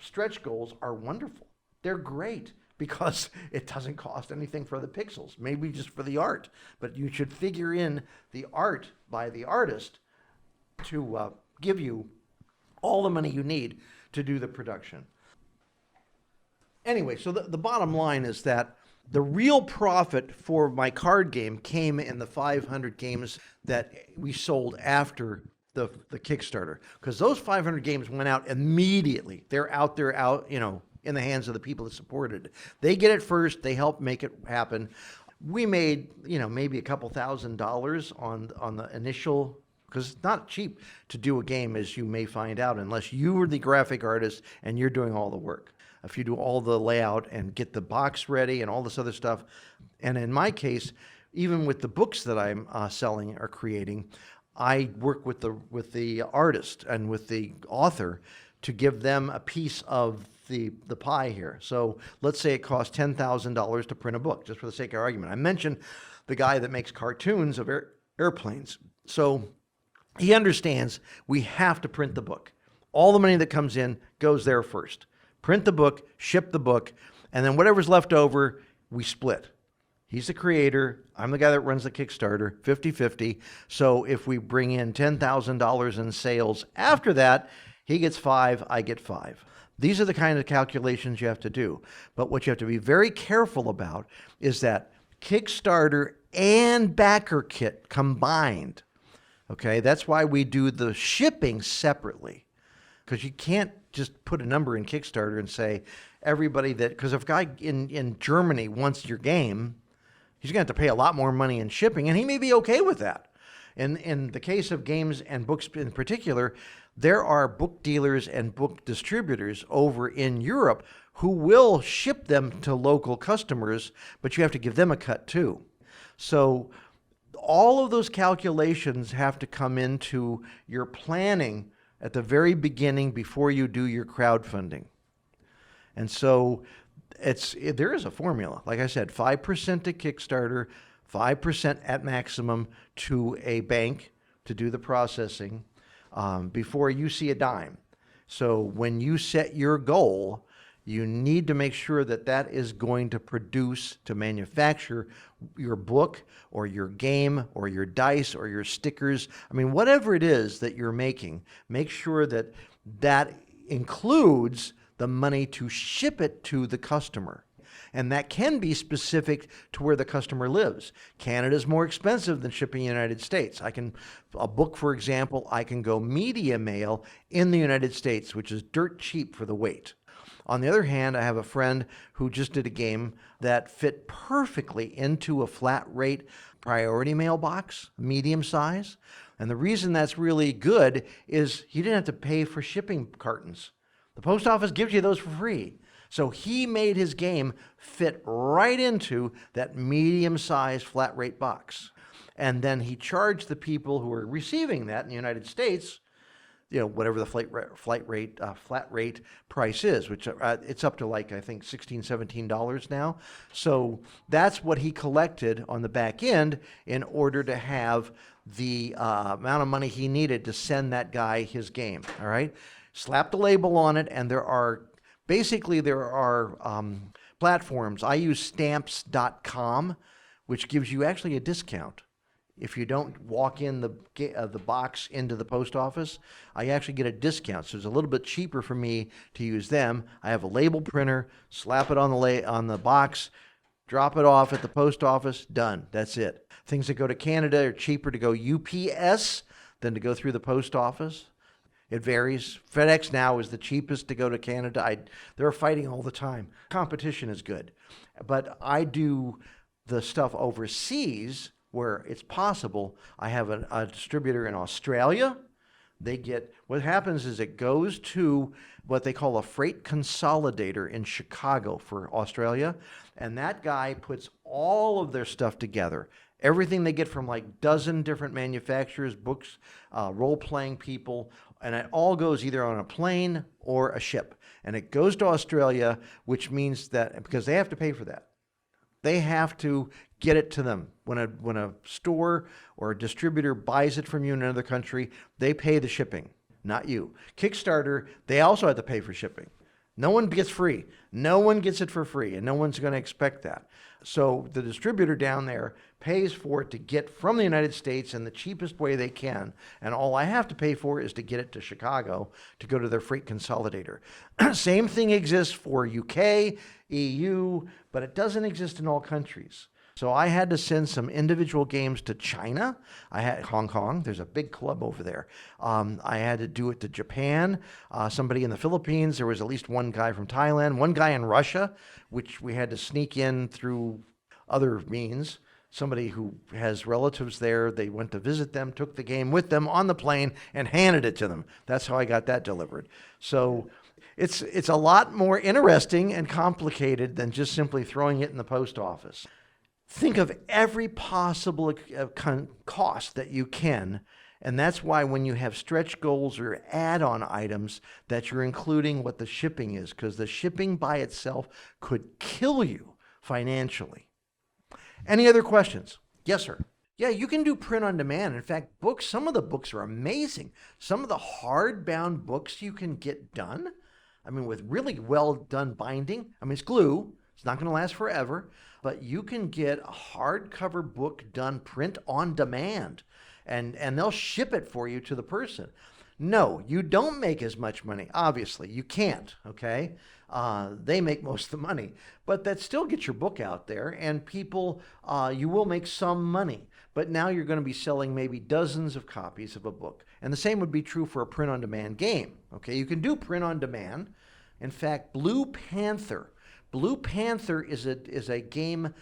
stretch goals are wonderful. They're great because it doesn't cost anything for the pixels, maybe just for the art. But you should figure in the art by the artist to give you all the money you need to do the production. Anyway, so the bottom line is that the real profit for my card game came in the 500 games that we sold after the Kickstarter, because those 500 games went out immediately. They're out there, in the hands of the people that supported it. They get it first. They help make it happen. We made, maybe a couple $1,000s on the initial, because it's not cheap to do a game, as you may find out, unless you are the graphic artist and you're doing all the work. If you do all the layout and get the box ready and all this other stuff. And in my case, even with the books that I'm selling or creating, I work with the artist and with the author to give them a piece of the pie here. So let's say it costs $10,000 to print a book, just for the sake of argument. I mentioned the guy that makes cartoons of airplanes. So he understands we have to print the book. All the money that comes in goes there first. Print the book, ship the book, and then whatever's left over, we split. He's the creator. I'm the guy that runs the Kickstarter, 50-50. So if we bring in $10,000 in sales after that, he gets 5, I get 5. These are the kind of calculations you have to do. But what you have to be very careful about is that Kickstarter and backer kit combined. Okay, that's why we do the shipping separately, because you can't just put a number in Kickstarter and say everybody that, because if a guy in Germany wants your game, he's going to have to pay a lot more money in shipping, and he may be okay with that. In the case of games and books in particular, there are book dealers and book distributors over in Europe who will ship them to local customers, but you have to give them a cut too. So all of those calculations have to come into your planning at the very beginning before you do your crowdfunding. And so there is a formula. Like I said, 5% to Kickstarter, 5% at maximum to a bank to do the processing before you see a dime. So when you set your goal, you need to make sure that that is going to produce, to manufacture your book or your game or your dice or your stickers. I mean, whatever it is that you're making, make sure that that includes the money to ship it to the customer. And that can be specific to where the customer lives. Canada is more expensive than shipping in the United States. A book, for example, I can go media mail in the United States, which is dirt cheap for the weight. On the other hand, I have a friend who just did a game that fit perfectly into a flat rate priority mail box, medium size. And the reason that's really good is he didn't have to pay for shipping cartons. The post office gives you those for free. So he made his game fit right into that medium-sized flat rate box. And then he charged the people who were receiving that in the United States, whatever the flat rate price is, which it's up to I think $16, $17 now. So that's what he collected on the back end in order to have the amount of money he needed to send that guy his game. All right, slap the label on it, and there are platforms. I use stamps.com, which gives you actually a discount. If you don't walk in the box into the post office, I actually get a discount. So it's a little bit cheaper for me to use them. I have a label printer, slap it on the box, drop it off at the post office, done. That's it. Things that go to Canada are cheaper to go UPS than to go through the post office. It varies. FedEx now is the cheapest to go to Canada. They're fighting all the time. Competition is good. But I do the stuff overseas where it's possible. I have a distributor in Australia, What happens is it goes to what they call a freight consolidator in Chicago for Australia, and that guy puts all of their stuff together. Everything they get from like dozen different manufacturers, books, role-playing people, and it all goes either on a plane or a ship. And it goes to Australia, which means that, because they have to pay for that, they have to get it to them. When a store or a distributor buys it from you in another country, they pay the shipping, not you. Kickstarter, they also have to pay for shipping. No one gets free. No one gets it for free, and no one's going to expect that. So the distributor down there pays for it to get from the United States in the cheapest way they can, and all I have to pay for is to get it to Chicago to go to their freight consolidator. Same thing exists for UK, EU, but it doesn't exist in all countries. So I had to send some individual games to China. I had Hong Kong. There's a big club over there. I had to do it to Japan. Somebody in the Philippines. There was at least one guy from Thailand. One guy in Russia, which we had to sneak in through other means. Somebody who has relatives there. They went to visit them, took the game with them on the plane, and handed it to them. That's how I got that delivered. So it's a lot more interesting and complicated than just simply throwing it in the post office. Think of every possible cost that you can, and that's why when you have stretch goals or add-on items that you're including what the shipping is, because the shipping by itself could kill you financially. Any other questions? Yes, sir. Yeah, you can do print on demand. In fact, books, some of the books are amazing. Some of the hardbound books you can get done, I mean, with really well done binding. I mean, it's glue. It's not going to last forever. But you can get a hardcover book done print on demand, and they'll ship it for you to the person. No, you don't make as much money. Obviously, you can't, okay? They make most of the money. But that still gets your book out there, and people, you will make some money. But now you're going to be selling maybe dozens of copies of a book. And the same would be true for a print-on-demand game, okay? You can do print-on-demand. In fact, Blue Panther is a game.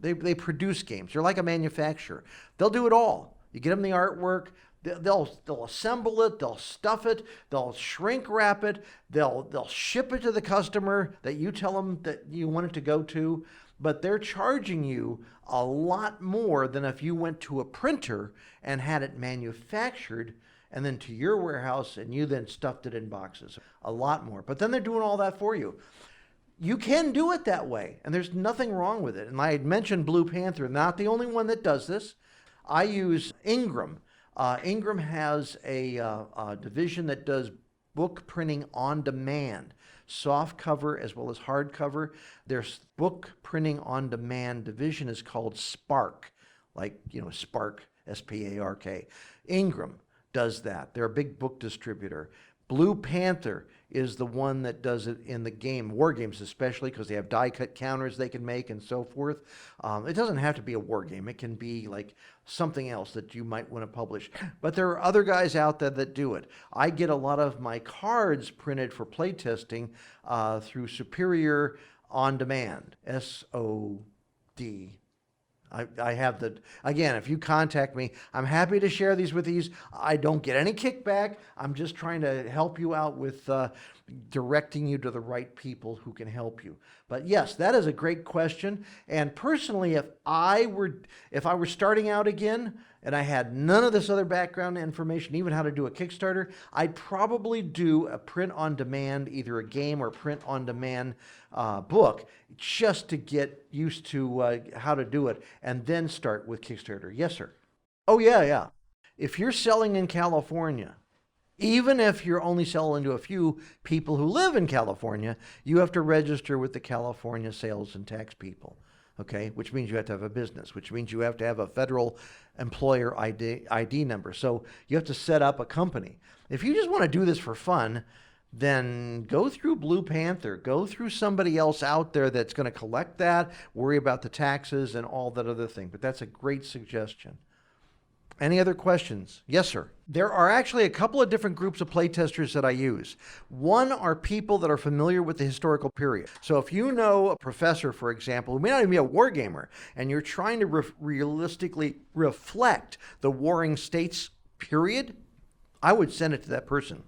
They produce games. They're like a manufacturer. They'll do it all. You get them the artwork. They'll assemble it. They'll stuff it. They'll shrink wrap it. They'll ship it to the customer that you tell them that you want it to go to. But they're charging you a lot more than if you went to a printer and had it manufactured and then to your warehouse and you then stuffed it in boxes. A lot more. But then they're doing all that for you. You can do it that way, and there's nothing wrong with it. And I had mentioned Blue Panther, not the only one that does this. I use Ingram. Ingram has a division that does book printing on demand, soft cover as well as hardcover. Their book printing on demand division is called Spark, like, Spark, S-P-A-R-K. Ingram does that. They're a big book distributor. Blue Panther is the one that does it in the game, war games especially, because they have die-cut counters they can make and so forth. It doesn't have to be a war game. It can be like something else that you might want to publish. But there are other guys out there that do it. I get a lot of my cards printed for playtesting through Superior On Demand, S-O-D. I have again, if you contact me, I'm happy to share these with you. I don't get any kickback. I'm just trying to help you out with directing you to the right people who can help you. But yes, that is a great question. And personally, if I were starting out again and I had none of this other background information, even how to do a Kickstarter, I'd probably do a print on demand, either a game or print on demand book, just to get used to how to do it, and then start with Kickstarter. Yes, sir. Oh, yeah. If you're selling in California, even if you're only selling to a few people who live in California, you have to register with the California Sales and Tax people, okay? Which means you have to have a business, which means you have to have a federal employer ID number. So you have to set up a company. If you just want to do this for fun, then go through Blue Panther. Go through somebody else out there that's going to collect that, worry about the taxes and all that other thing. But that's a great suggestion. Any other questions? Yes, sir. There are actually a couple of different groups of playtesters that I use. One are people that are familiar with the historical period. So if you know a professor, for example, who may not even be a war gamer, and you're trying to realistically reflect the warring states period, I would send it to that person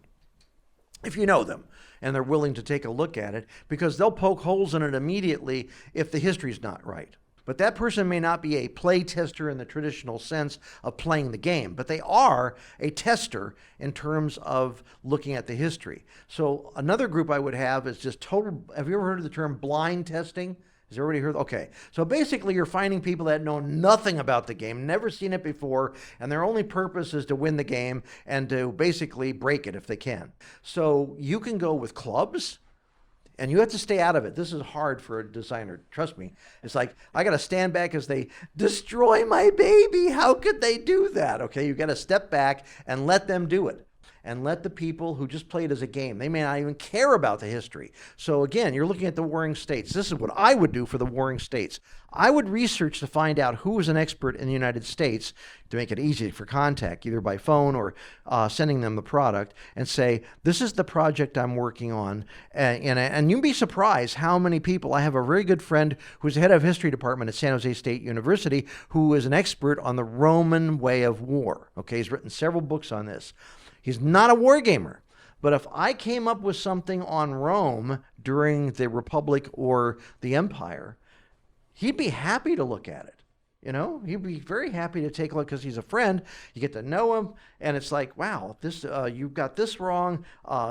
if you know them and they're willing to take a look at it, because they'll poke holes in it immediately if the history's not right. But that person may not be a play tester in the traditional sense of playing the game, but they are a tester in terms of looking at the history. So another group I would have is just total. Have you ever heard of the term blind testing? Has everybody heard? Okay. So basically, you're finding people that know nothing about the game, never seen it before, and their only purpose is to win the game and to basically break it if they can. So you can go with clubs, and you have to stay out of it. This is hard for a designer. Trust me. It's like, I got to stand back as they destroy my baby. How could they do that? Okay. You got to step back and let them do it. And let the people who just play it as a game, they may not even care about the history. So again, you're looking at the warring states. This is what I would do for the warring states. I would research to find out who is an expert in the United States to make it easy for contact, either by phone or sending them the product, and say, this is the project I'm working on. And you'd be surprised how many people. I have a very good friend who's the head of history department at San Jose State University, who is an expert on the Roman way of war. Okay, he's written several books on this. He's not a war gamer, but if I came up with something on Rome during the Republic or the Empire, he'd be happy to look at it. You know, he'd be very happy to take a look because he's a friend. You get to know him, and it's like, wow, this you've got this wrong.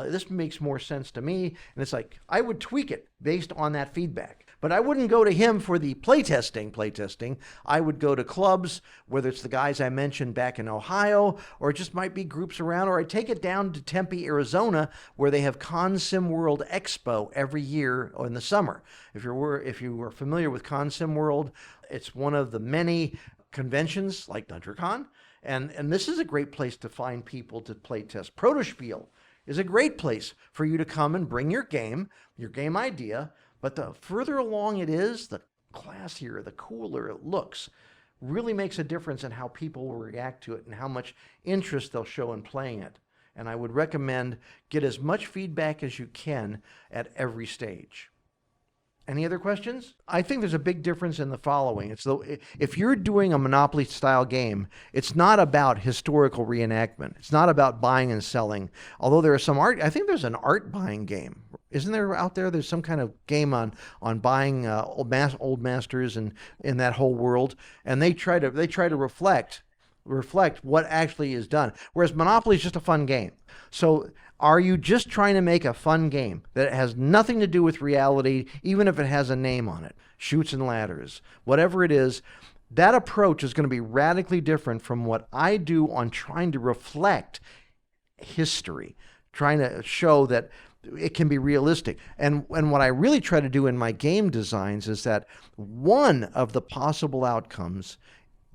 This makes more sense to me. And it's like, I would tweak it based on that feedback. But I wouldn't go to him for the playtesting. I would go to clubs, whether it's the guys I mentioned back in Ohio, or it just might be groups around, or I take it down to Tempe, Arizona, where they have ConSim World Expo every year in the summer. If you were familiar with ConSim World, it's one of the many conventions like DungerCon, and this is a great place to find people to play test. Protospiel is a great place for you to come and bring your game idea. But the further along it is, the classier, the cooler it looks. Really makes a difference in how people will react to it and how much interest they'll show in playing it. And I would recommend get as much feedback as you can at every stage. Any other questions? I think there's a big difference in the following. It's if you're doing a Monopoly style game, it's not about historical reenactment. It's not about buying and selling. Although there are some art, I think there's an art buying game. Isn't there out there? There's some kind of game on buying old masters and in that whole world, and they try to reflect what actually is done. Whereas Monopoly is just a fun game. So are you just trying to make a fun game that has nothing to do with reality, even if it has a name on it? Chutes and Ladders, whatever it is, that approach is going to be radically different from what I do on trying to reflect history, trying to show that it can be realistic. And what I really try to do in my game designs is that one of the possible outcomes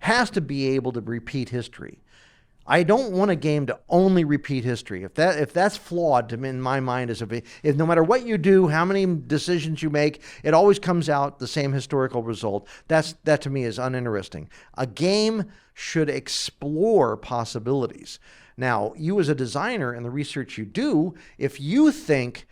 has to be able to repeat history. I don't want a game to only repeat history. If that's flawed to me, in my mind, if no matter what you do, how many decisions you make, it always comes out the same historical result. That to me is uninteresting. A game should explore possibilities. Now, you as a designer and the research you do, if you think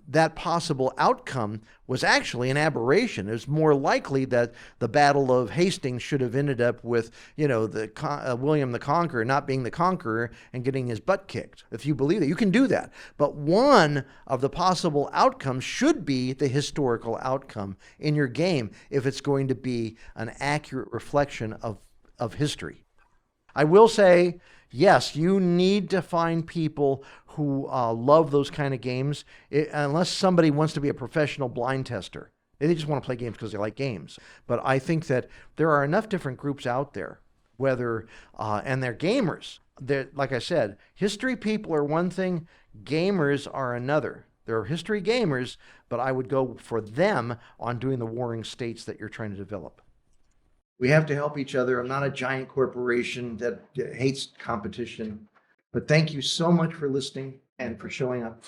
that possible outcome was actually an aberration, it's more likely that the Battle of Hastings should have ended up with, William the Conqueror not being the conqueror and getting his butt kicked. If you believe that, you can do that. But one of the possible outcomes should be the historical outcome in your game if it's going to be an accurate reflection of history. I will say, yes, you need to find people who love those kind of games, unless somebody wants to be a professional blind tester. They just want to play games because they like games. But I think that there are enough different groups out there, and they're gamers. Like I said, history people are one thing, gamers are another. There are history gamers, but I would go for them on doing the warring states that you're trying to develop. We have to help each other. I'm not a giant corporation that hates competition, but thank you so much for listening and for showing up.